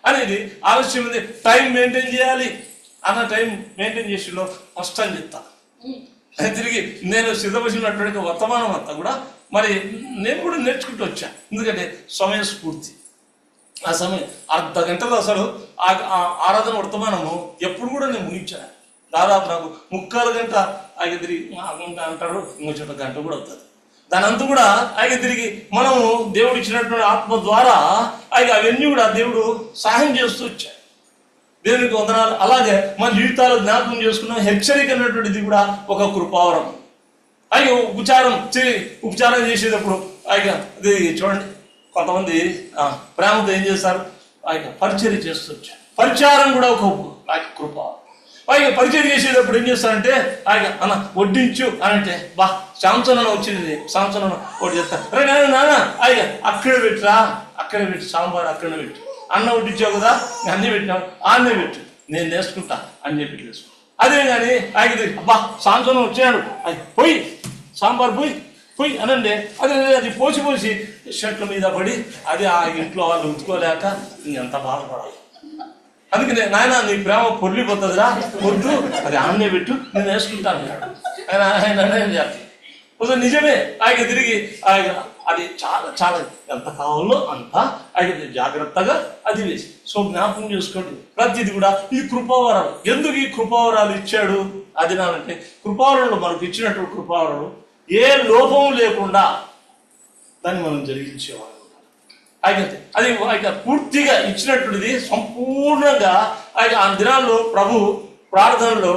అనేది ఆలస్యం ఉంది. టైం మెయింటైన్ చేయాలి అన్న టైం మెయింటైన్ చేసిలో ఫస్ట్ అని చెప్తాను. తిరిగి నేను సిద్ధపరిచినటువంటి వర్తమానం అంతా కూడా మరి నేను కూడా నేర్చుకుంటూ వచ్చా. ఎందుకంటే సమయ స్ఫూర్తి. ఆ సమయం అర్ధ గంటలో అసలు ఆరాధన వర్తమానము ఎప్పుడు కూడా నేను ముగించాను. దాదాపు నాకు 3/4 గంట ఆయన తిరిగి అంటారు, ఇంకొక గంట కూడా అవుతుంది. దాని అంతా కూడా ఆయన తిరిగి మనము దేవుడు ఇచ్చినటువంటి ఆత్మ ద్వారా ఆయన అవన్నీ కూడా దేవుడు సహాయం చేస్తూ వచ్చాడు. దేవునికి వందనాలు. అలాగే మన జీవితాలు జ్ఞాపకం చేసుకున్నాం. హెచ్చరిక అన్నటువంటిది కూడా ఒక కృపావరం. ఆయన ఉపచారం చేసేటప్పుడు ఆయన అది చూడండి, కొంతమంది ప్రేమతో ఏం చేస్తారు? ఆయన పరిచర్య చేస్తూ వచ్చారు. పరిచారం కూడా ఒక కృపావరం. ఆయన పరిచయం చేసేటప్పుడు ఏం చేస్తారంటే ఆయన అన్న వడ్డించు అని అంటే, సాంసన్ వచ్చింది, సాంసన్ ఒకటి చేస్తారు. నాన్న ఆయన అక్కడే పెట్టి సాంబార్ అక్కడే పెట్టు, అన్న వడ్డించావు కదా అన్నీ పెట్టినావు, ఆన్నే పెట్టు, నేను నేర్చుకుంటా అని చెప్పి వేసుకుంటా. అదే కానీ ఆయన సాంసన్ వచ్చాడు, అది పోయి సాంబార్ పోయి అనండి. అది పోసి షర్ట్ల మీద పడి అది ఆ ఇంట్లో వాళ్ళు ఉంచుకోలేక ఇంకెంత బాధపడాలి. అందుకనే నాయన నీ ప్రేమ పొర్లిపోతుందిరా, వద్దు, అది ఆన్నే పెట్టు, నేను వేసుకుంటాను ఆయన నిజమే. ఆయన తిరిగి ఆయన అది చాలా ఎంత కావాలో అంత ఆయన జాగ్రత్తగా అది వేసి. సో జ్ఞాపకం చేసుకోండి, ప్రతిది కూడా ఈ కృపావరాలు. ఎందుకు ఈ కృపావరాలు ఇచ్చాడు? అది నానంటే కృపావరంలో మనకు ఇచ్చినటువంటి కృపావరాలు ఏ లోపం లేకుండా దాన్ని మనం జరిగించేవాళ్ళం. అయితే అది ఆయన పూర్తిగా ఇచ్చినటువంటిది సంపూర్ణంగా. ఆయన ఆ దినాల్లో ప్రభు ప్రార్థనలో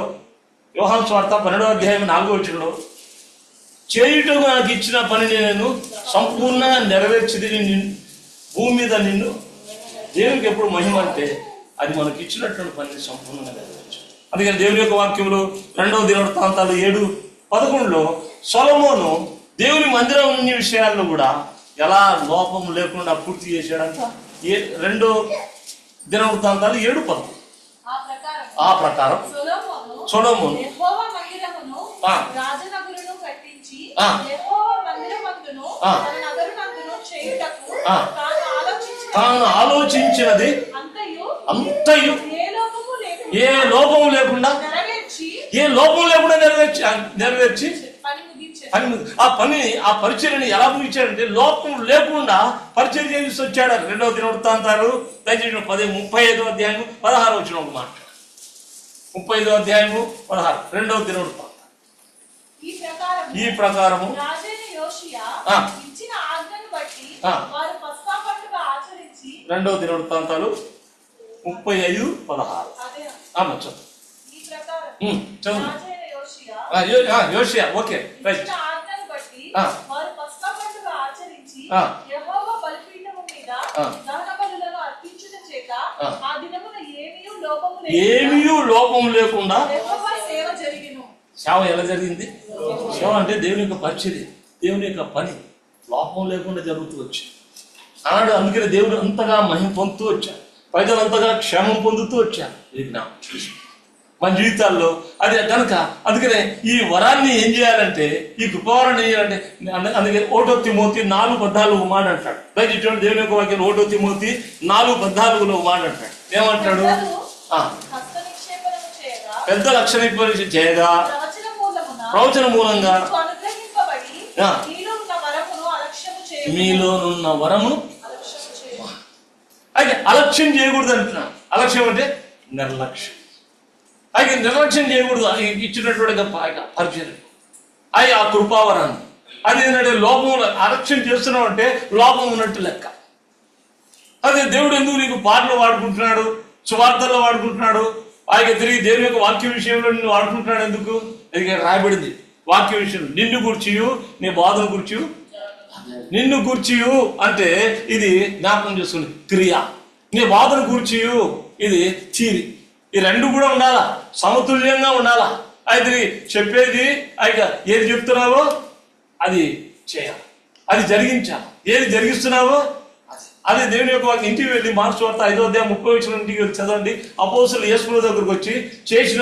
యోహాను సువార్త 12వ అధ్యాయం 4వ వచనంలో, చేయుటకు నాకు ఇచ్చిన పనిని నేను సంపూర్ణంగా నెరవేర్చిది, భూమి మీద నిన్ను. దేవునికి ఎప్పుడు మహిమ అంటే అది మనకి ఇచ్చినటువంటి పనిని సంపూర్ణంగా నెరవేర్చాడు. అందుకని దేవుని యొక్క వాక్యంలో 2వ దినవృత్తాంతాలు 7:11లో సొలొమోను దేవుని మందిరం అన్ని విషయాల్లో కూడా ఎలా లోపం లేకుండా పూర్తి చేశాడంట. 2వ దినవృత్తాంతాలు 7:11 ఆ ప్రకారం సొలొమోను తాను ఆలోచించినది అంతయు ఏ లోపము లేకుండా నెరవేర్చి ఆ పరిచర్యని ఎలా ముగించాడంటే లోపం లేకుండా పరిచర్య చేసి వచ్చాడు. 2వ దినవృత్తాంతాలు 35వ అధ్యాయం 16 వచ్చిన ఒక మాట. 35వ అధ్యాయం 16 2వ దినవృత్తాంతం. ఈ ప్రకారము ఇచ్చిన ఆజ్ఞను బట్టి వారు పస్కా పండుగ ఆచరించి 2వ దినవృత్తాంతాలు 35:16 చదువు. ఈ ప్రకారం చదువు. రాజైన యోషియా యోషియా ఓకే రైట్. ఇచ్చిన ఆజ్ఞను బట్టి వారు పస్కా పండుగ ఆచరించి యెహోవా బలిపీఠము మీద దహన బలులను అర్పించుట చేత ఆ దినమున ఏమీ లోపం లేకుండా యెహోవా సేవ జరిగిను. సేవ ఎలా జరిగింది? సేవ అంటే దేవుని యొక్క పరిచర్య, దేవుని యొక్క పని లోపం లేకుండా జరుగుతూ వచ్చింది అన్నాడు. అందుకని దేవుడు అంతగా మహిమ పొందుతూ వచ్చారు, ప్రజలంతగా క్షేమం పొందుతూ వచ్చారు. ఇది నా చూసి మన జీవితాల్లో అది కనుక అందుకనే ఈ వరాన్ని ఏం చేయాలంటే, ఈ కృపవరాన్ని ఏం చేయాలంటే, అందుకే 1 తిమోతి 4:14 మాట అంటాడు. దయచేసి దేవుని యొక్క వాక్యం 1 తిమోతి 4:14 మాట అంటాడు. ఏమంటాడు? పెద్ద లక్షణ చేయగా ప్రవచన మూలంగా మీలోనున్న వరమును అయితే అలక్ష్యం చేయకూడదు అంటున్నా. అలక్ష్యం అంటే నిర్లక్ష్యం. అయితే నిర్లక్ష్యం చేయకూడదు ఇచ్చినటువంటి పరిచయం. అది ఆ కృపావరాన్ని అది ఏంటంటే లోపం అలక్ష్యం చేస్తున్నావు అంటే లోపం ఉన్నట్టు లెక్క. అదే దేవుడు ఎందుకు నీకు పాటలు వాడుకుంటున్నాడు, సువార్తల్లో వాడుకుంటున్నాడు, ఆయన తిరిగి దేవుని యొక్క వాక్య విషయంలో నిన్ను వాడుకుంటున్నాడు. ఎందుకు? ఇది రాయబడింది వాక్య విషయం. నిన్ను కూర్చియు నీ బాధను కూర్చియు, నిన్ను కూర్చియు అంటే ఇది జ్ఞాపకం చేసుకుని క్రియ, నీ బాధను కూర్చియు ఇది చీరి. ఈ రెండు కూడా ఉండాలా, సమతుల్యంగా ఉండాలా. అయితే చెప్పేది అయితే ఏది చెప్తున్నావో అది చేయాలి, అది జరిగించాలి. ఏది జరిగిస్తున్నావో అదే దేవుని యొక్క ఇంటికి వెళ్ళి మార్క్స్ వార్త 5వ అధ్యాయం 30వ వచనం ఇంటికి వెళ్ళి చదవండి. అపోస్తలులు యేసు దగ్గరకు వచ్చి చేసిన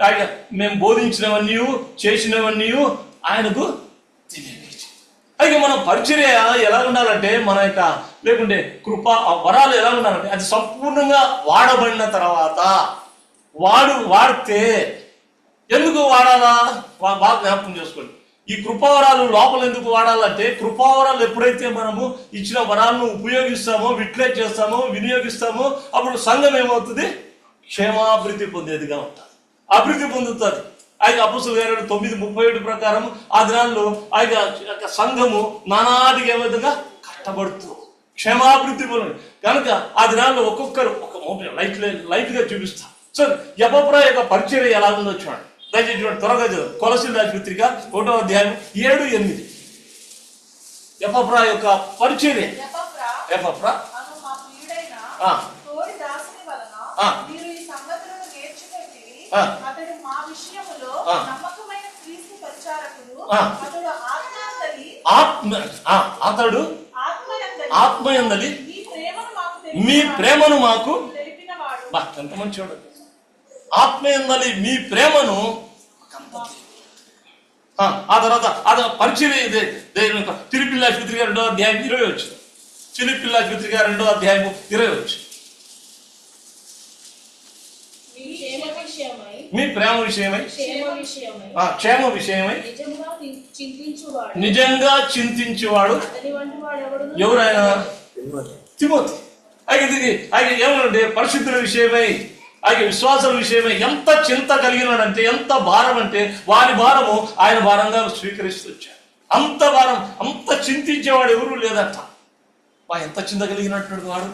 ఆయన మేము బోధించినవన్నీ చేసినవన్నీ ఆయనకు తెలియజేసి. అయితే మన పరిచర్య ఎలా ఉండాలంటే, మన యొక్క లేకుంటే కృప వరాలు ఎలా ఉండాలంటే అది సంపూర్ణంగా వాడబడిన తర్వాత వాడితే ఎందుకు వాడాలా బాగా జ్ఞాపకం చేసుకోండి. ఈ కృపావరాలు లోపల ఎందుకు వాడాలంటే, కృపావరాలు ఎప్పుడైతే మనము ఇచ్చిన వరాలను ఉపయోగిస్తామో, విట్లేట్ చేస్తామో, వినియోగిస్తామో అప్పుడు సంఘం ఏమవుతుంది? క్షేమాభివృద్ధి పొందేదిగా ఉంటుంది, అభివృద్ధి పొందుతుంది. ఆయన అపోస్తలుల కార్యాలు 9:37 ప్రకారం ఆ దినాల్లో ఆయన సంఘము నానాటికి ఏ విధంగా కట్టబడుతూ క్షేమాభివృద్ధి పొంది కనుక ఆ దినాల్లో ఒక్కొక్కరు ఒక లైట్ గా చూపిస్తారు. సో ఎపఫ్రా యొక్క పరిచర్య ఎలా ఉందో చూడండి. దయచేసి చూడండి, త్వరగా చదువు. కొలస్సీయుల రాసిన పత్రిక 1వ అధ్యాయం 7-8. ఎపఫ్రా యొక్క పరిచర్య. ఎపఫ్రా అతడు ఆత్మయందలి మీ ప్రేమను మాకు ఎంత మంచి చూడండి. ఆత్మయందలి మీ ప్రేమను ఆ తర్వాత అది పరిచర్య. ఫిలిప్పీయుల రాసిన పత్రిక 2వ అధ్యాయం 20 వచ్చింది. ఫిలిప్పీయుల రాసిన పత్రిక 2వ అధ్యాయం 20 వచ్చింది. మీ ప్రేమ విషయమై క్షేమ విషయమై నిజంగా చింతించువాడు ఎవరైనా తిమోతి. అయితే ఏమనంటే పరిశుద్ధుల విషయమై ఆయన విశ్వాసాల విషయమై ఎంత చింత కలిగినాడంటే, ఎంత భారం అంటే వారి భారము ఆయన భారంగా స్వీకరిస్తూ వచ్చాడు. అంత భారం, అంత చింతించేవాడు ఎవరు లేదంట. ఎంత చింత కలిగినట్టు వాడు.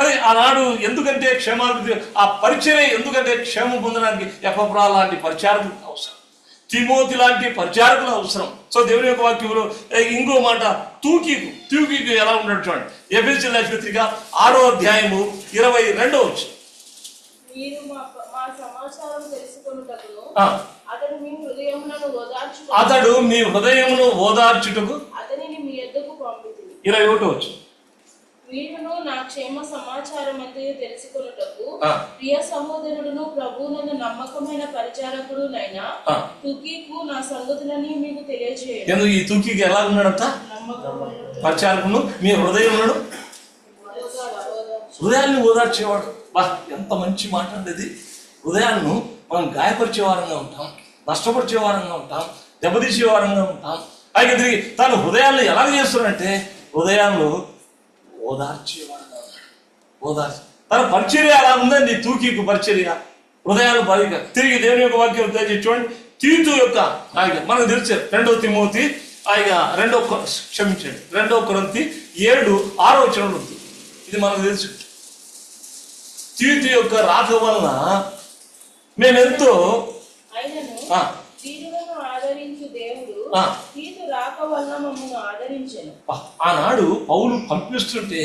అదే ఆనాడు ఎందుకంటే క్షేమాభివృద్ధి ఆ పరిచర్య ఎందుకంటే క్షేమం పొందడానికి ఎపఫ్రా లాంటి పరిచారకులు అవసరం, తిమోతి లాంటి పరిచారకులు అవసరం. సో దేవుని యొక్క వాక్యంలో ఇంకో మాట తూకీకు ఎలా ఉన్నాడు చూడండి. ఎఫెసీయుల రాసిన పత్రిక 6వ అధ్యాయము 22వ వచనం. అతడు మీ హృదయమును ఓదార్చుటకు 21వ వచనం. వీరును నా క్షేమ సమాచారం అంతయు తెలుసుకొనుటకు ప్రియ సహోదరుడును ప్రభువునందు నమ్మకమైన పరిచారకుడునైనా తుకీకు నా సంగతులని మీకు తెలియజేయను. ఈ తుకీకి ఎలా ఉన్నాడంట? పరిచారకును మీ హృదయములను హృదయాన్ని ఓదార్చేవాడు. బా ఎంత మంచి మాట అండి. హృదయాన్ని మనం గాయపరిచే వారంగా ఉంటాం, నష్టపరిచే వారంగా ఉంటాం, దెబ్బతీసే వారంగా ఉంటాం. అయితే తిరిగి తను హృదయాన్ని ఎలా చేస్తున్నాడంటే హృదయాన్ని ఓదార్చేవాడుగా ఉన్నాడు. ఓదార్చి తన పరిచర్య అలా ఉందండి. తూకీకు పరిచర్య హృదయాలు బాధిక. తిరిగి దేవుని యొక్క వాక్యం చూడండి. తీతు యొక్క మనకు తెలిసే 2వ తిమోతి 2వ కొరింథీ 7:6 వచనం ఉంది. ఇది మనకు తెలుసు. తీతు యొక్క రాక వలన మేమెంతో అయినను ఆ, తీరులను ఆదరించు దేవుడు ఆ. తీతు రాక వలన మమ్మల్ని ఆదరించెను. ఆనాడు పౌలు పంపిస్తుంటే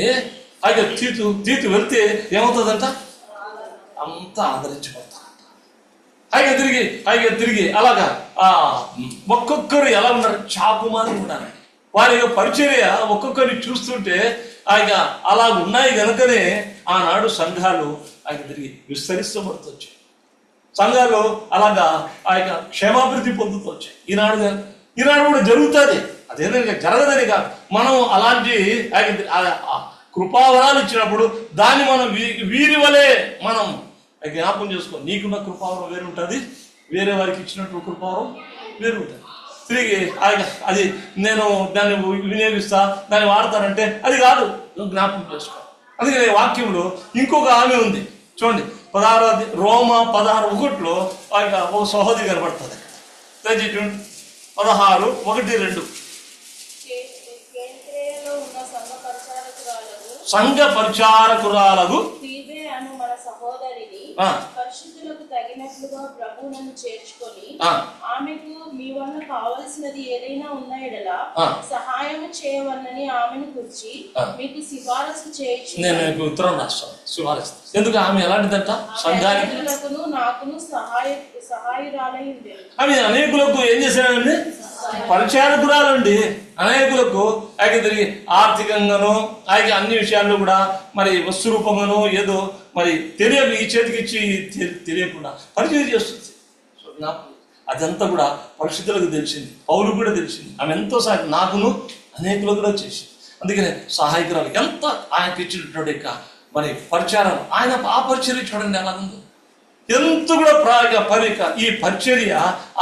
ఆయన తీతు వెళ్తే ఏమవుతుందంట, అంతా ఆదరించబడతారంట. ఆయన తిరిగి అలాగా ఒక్కొక్కరు ఎలా ఉన్నారు, చాకుమారి ఉన్నారు. వారి యొక్క పరిచర్య ఒక్కొక్కరిని చూస్తుంటే ఆయన అలా ఉన్నాయి కనుకనే ఆనాడు సంఘాలు ఆయన తిరిగి విస్తరిస్తబడుతూ వచ్చాయి. సంఘాలు అలాగా ఆయన క్షేమాభివృద్ధి పొందుతూ వచ్చాయి. ఈనాడు కూడా జరుగుతుంది. అదేంటంటే జరగదని కాదు, మనం అలాంటి ఆయన కృపావరాలు ఇచ్చినప్పుడు దాన్ని మనం వీరి వలె మనం జ్ఞాపకం చేసుకో. నీకున్న కృపావరం వేరు ఉంటుంది, వేరే వారికి ఇచ్చినట్టు కృపావరం వేరు ఉంటుంది. తిరిగి అది నేను దాన్ని వినియోగిస్తా, దాన్ని వాడతానంటే అది కాదు, జ్ఞాపకం చేసుకో. అందుకని వాక్యంలో ఇంకొక ఆమె ఉంది చూడండి, 16 రోమా 16:1 ఒక సహోదరి కనబడుతుంది. 16:1-2 కేంద్రేయలో ఉన్న సంఘ పరిచారకురాలకు ఫీబే అను మన సహోదరిని పరిశుద్ధులకు తగినట్లుగా ప్రభువును చేర్చుకొని ఆమెకు మీ వల్ల కావలసినది ఏదైనా ఉన్న ఎడల సహాయం చేయవలనని ఆమెను గురించి మీకు సిఫారసు చేయొచ్చు. నేను మీకు ఉత్తరం రాస్తాను, సిఫారసు. ఎందుకు ఆమె ఎలాంటిదంట, సంఘానికి నాకును సహాయురాలై ఉండేది. ఆమె అనేకులకు ఏం చేశాడండి, పరిచారకురాలండి. అనేకులకు ఆయన తిరిగి ఆర్థికంగాను ఆయన అన్ని విషయాల్లో కూడా మరి వస్తు రూపంగాను ఏదో మరి తెలియదు, ఈ చేతికి ఇచ్చి తెలియకుండా పరిచయం చేస్తుంది. సో నాకు అదంతా కూడా పరిశుద్ధులకు తెలిసింది, పౌలు కూడా తెలిసింది. ఆమె ఎంతో నాకును అనేకులకు కూడా చేసింది. అందుకనే సహాయకురాలు ఎంత ఆయనకి ఇచ్చినటువంటి మరి పరిచారం, ఆయన ఆ పరిచర్య చూడండి ఎలా ఉందో, ఎంత కూడా ఈ పరిచర్య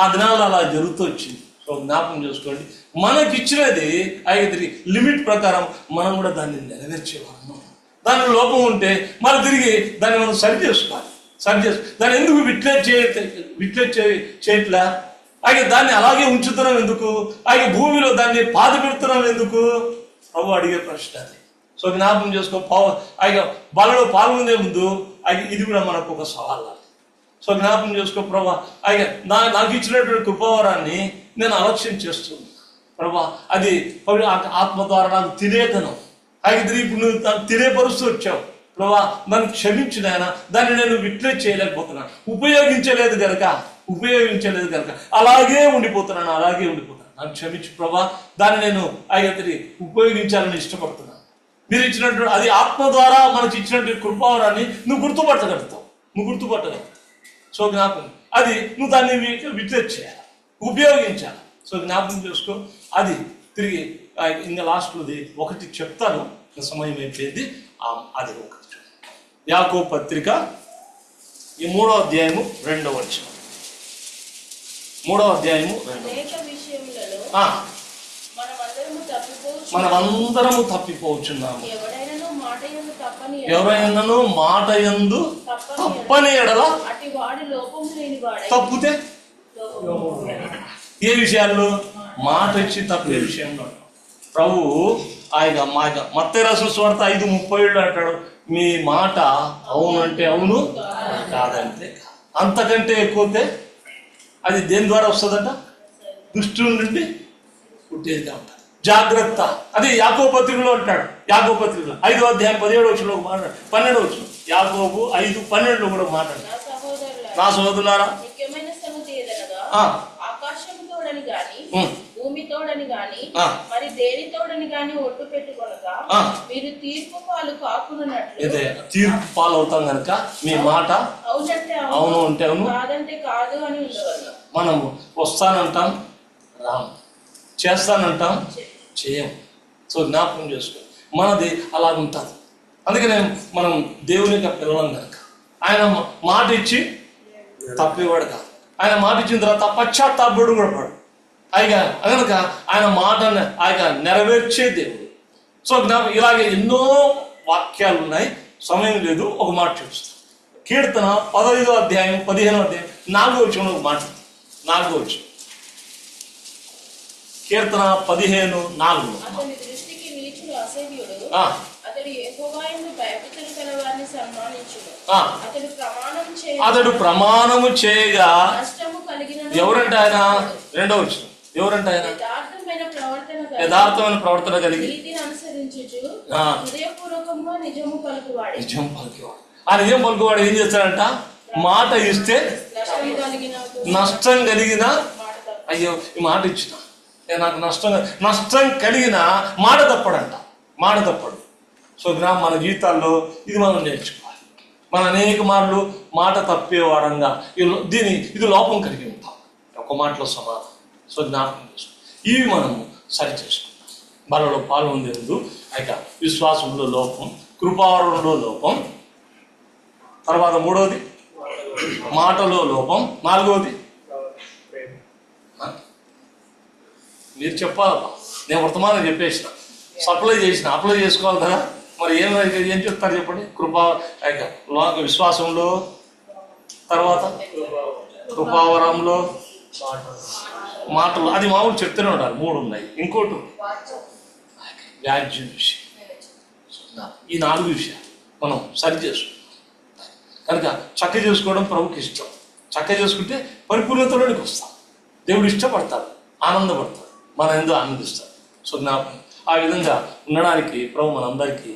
ఆ దినాల్లో అలా జరుగుతూ వచ్చింది. సో జ్ఞాపకం చేసుకోండి, మనకిచ్చినది ఆయన తిరిగి లిమిట్ ప్రకారం మనం కూడా దాన్ని నెరవేర్చేవాళ్ళం. దానిలో లోపం ఉంటే మనం తిరిగి దాన్ని మనం సరి చేసుకోవాలి. దాన్ని ఎందుకు విట్లెట్ చేయట్లా, ఆయన దాన్ని అలాగే ఉంచుతున్నాం ఎందుకు, ఆయన భూమిలో దాన్ని పాత పెడుతున్నాం ఎందుకు, ప్రభు అడిగే ప్రశ్న అది. సో జ్ఞాపకం చేసుకో, ఆయన బలలో పాల్గొనే ముందు ఇది కూడా మనకు ఒక సవాల్. సో జ్ఞాపకం చేసుకో, ప్రభా ఆయన నాకు ఇచ్చినటువంటి కృపావరాన్ని నేను అలక్ష్యం చేస్తున్నాను ప్రభా. అది ఆత్మ ద్వారా నాకు తెలియకను ఆయన ఇప్పుడు నువ్వు తెలియపరుస్తూ వచ్చావు ప్రభా, నన్ను క్షమించిన ఆయన, దాన్ని నేను విట్లెట్ చేయలేకపోతున్నాను, ఉపయోగించలేదు కనుక అలాగే ఉండిపోతున్నాను. నాకు క్షమించు ప్రభా, దాన్ని నేను ఆయన తిరిగి ఉపయోగించాలని ఇష్టపడుతున్నాను. మీరు ఇచ్చినటువంటి అది ఆత్మ ద్వారా మనకి ఇచ్చినటువంటి కృపావరాన్ని నువ్వు గుర్తుపట్టగలుగుతావు. సో జ్ఞాపకం అది నువ్వు దాన్ని విట్లెట్ చేయాలి, ఉపయోగించాలి. సో జ్ఞాపకం చేసుకో. అది తిరిగి ఇంకా లాస్ట్లోది ఒకటి చెప్తాను, సమయం అయిపోయింది. అది ఒకటి యాకోబు పత్రిక 3వ అధ్యాయము 2వ వచనం. 3వ అధ్యాయము 2వ మనమందరము తప్పిపోవచ్చున్నాము. ఎవరైనాను మాట యందు తప్పని ఎడల తప్పితే ఏ విషయాల్లో, మాట ఇచ్చి తప్పే విషయంలో ప్రభు ఆయన మత్తయి రాసిన సువార్త 5:37 అంటాడు, మీ మాట అవును అంటే అవును, కాదంటే అంతకంటే ఎక్కువతే అది దేని ద్వారా వస్తుందంట, దుష్టుల నుండి పుట్టేదిగా ఉంటుంది. జాగ్రత్త. అది యాకోబు పత్రికలో అంటాడు. యాకోబు పత్రికలో 5వ అధ్యాయం 17వ వచనంలో మాట్లాడు, 12వ వచనం, యాకోబు 5:12 కూడా మాట్లాడు. నా సోదరులారా, ఆకాశముతోడని గాని భూమితోడని గాని మరి దేనితోడని గాని ఒట్టు పెట్టుకొనక మీరు తీర్పు పాలు కాకున్నట్లు, తీర్పు పాలు అవుతాం కనుక మీ మాట అవునంటే అవును అంటే అవును, కాదంటే కాదు అని ఉండవద్దు. మనము వస్తానంటాం, రాము, చేస్తానంటాం, చేయం. సో జ్ఞాపకం చేసుకో, మనది అలా ఉంటుంది. అందుకనే మనం దేవుని యొక్క పిల్లలం కనుక ఆయన మాట ఇచ్చి తప్పేవాడు కాదు. ఆయన మాట ఇచ్చిన తర్వాత పశ్చాత్తాపడు కూడా పడు. కనుక ఆయన మాటను ఆయన నెరవేర్చే దేవుడు. సో ఇలాగే ఎన్నో వాక్యాలు ఉన్నాయి, సమయం లేదు, ఒక మాట చూస్తాం. కీర్తన 15వ అధ్యాయం 15వ అధ్యాయం 4వ వచనంలో ఒక మాట, 4వ వచనం, కీర్తన 15:4. అతని దృష్టికి నీచుడు అసహ్యుడు, అతని అతడు యెహోవాయందు భయభక్తులు కల వారిని సన్మానించును. ఆ, అతడు ప్రమాణము చేయగా నష్టము కలిగిన ఎవరంటే ఆయన? రెండవ వచనం, ఎవరంటే ఆయన? యథార్థమైన ప్రవర్తన కలిగి నీతిని అనుసరించుచు ఆ, హృదయపూర్వకంగా నిజము పలుకువాడు. నిజం పలుకువాడు. ఆ నిజం పలుకువాడు ఏం చేస్తాడంట? మాట ఇస్తే నష్టం కలిగిన, అయ్యో ఈ మాట ఇచ్చిన నాకు నష్టం కలిగిన మాట తప్పడంట, మాట తప్పడు. సో మన జీవితాల్లో ఇది మనం నేర్చుకోవాలి. మనం అనేక మార్లు మాట తప్పేవారంగా ఇది లోపం కలిగి ఉంటాం. ఒక మాటలో సమాధానం. సో జ్ఞాపకం చేసుకో, ఇవి మనము సరి చేసుకుంటాం. బలలో పాల్గొందేందు ఇక విశ్వాసంలో లోపం, కృపావరంలో లోపం, తర్వాత మూడవది మాటలో లోపం, నాలుగవది మీరు చెప్పాలబ్బా. నేను వర్తమానం చెప్పేసిన, అప్లై చేసుకోవాలి కదా. మరి ఏం చెప్తారు చెప్పండి? విశ్వాసంలో, తర్వాత కృపావరంలో, మాటలు. అది మామూలు చెప్తూనే ఉండాలి. 3 ఉన్నాయి. ఇంకోటి వ్యాజ్యం విషయం. ఈ 4 విషయాలు మనం సరి చేసుకుంటాం. కనుక చక్క చేసుకోవడం ప్రభుకి ఇష్టం. చక్క చేసుకుంటే పరిపూర్ణతలోనికి వస్తాం. దేవుడు ఇష్టపడతాడు, ఆనందపడతాడు, మన ఎందుకు ఆనందిస్తాడు. సో ఆ విధంగా ఉండడానికి ప్రభు మనందరికీ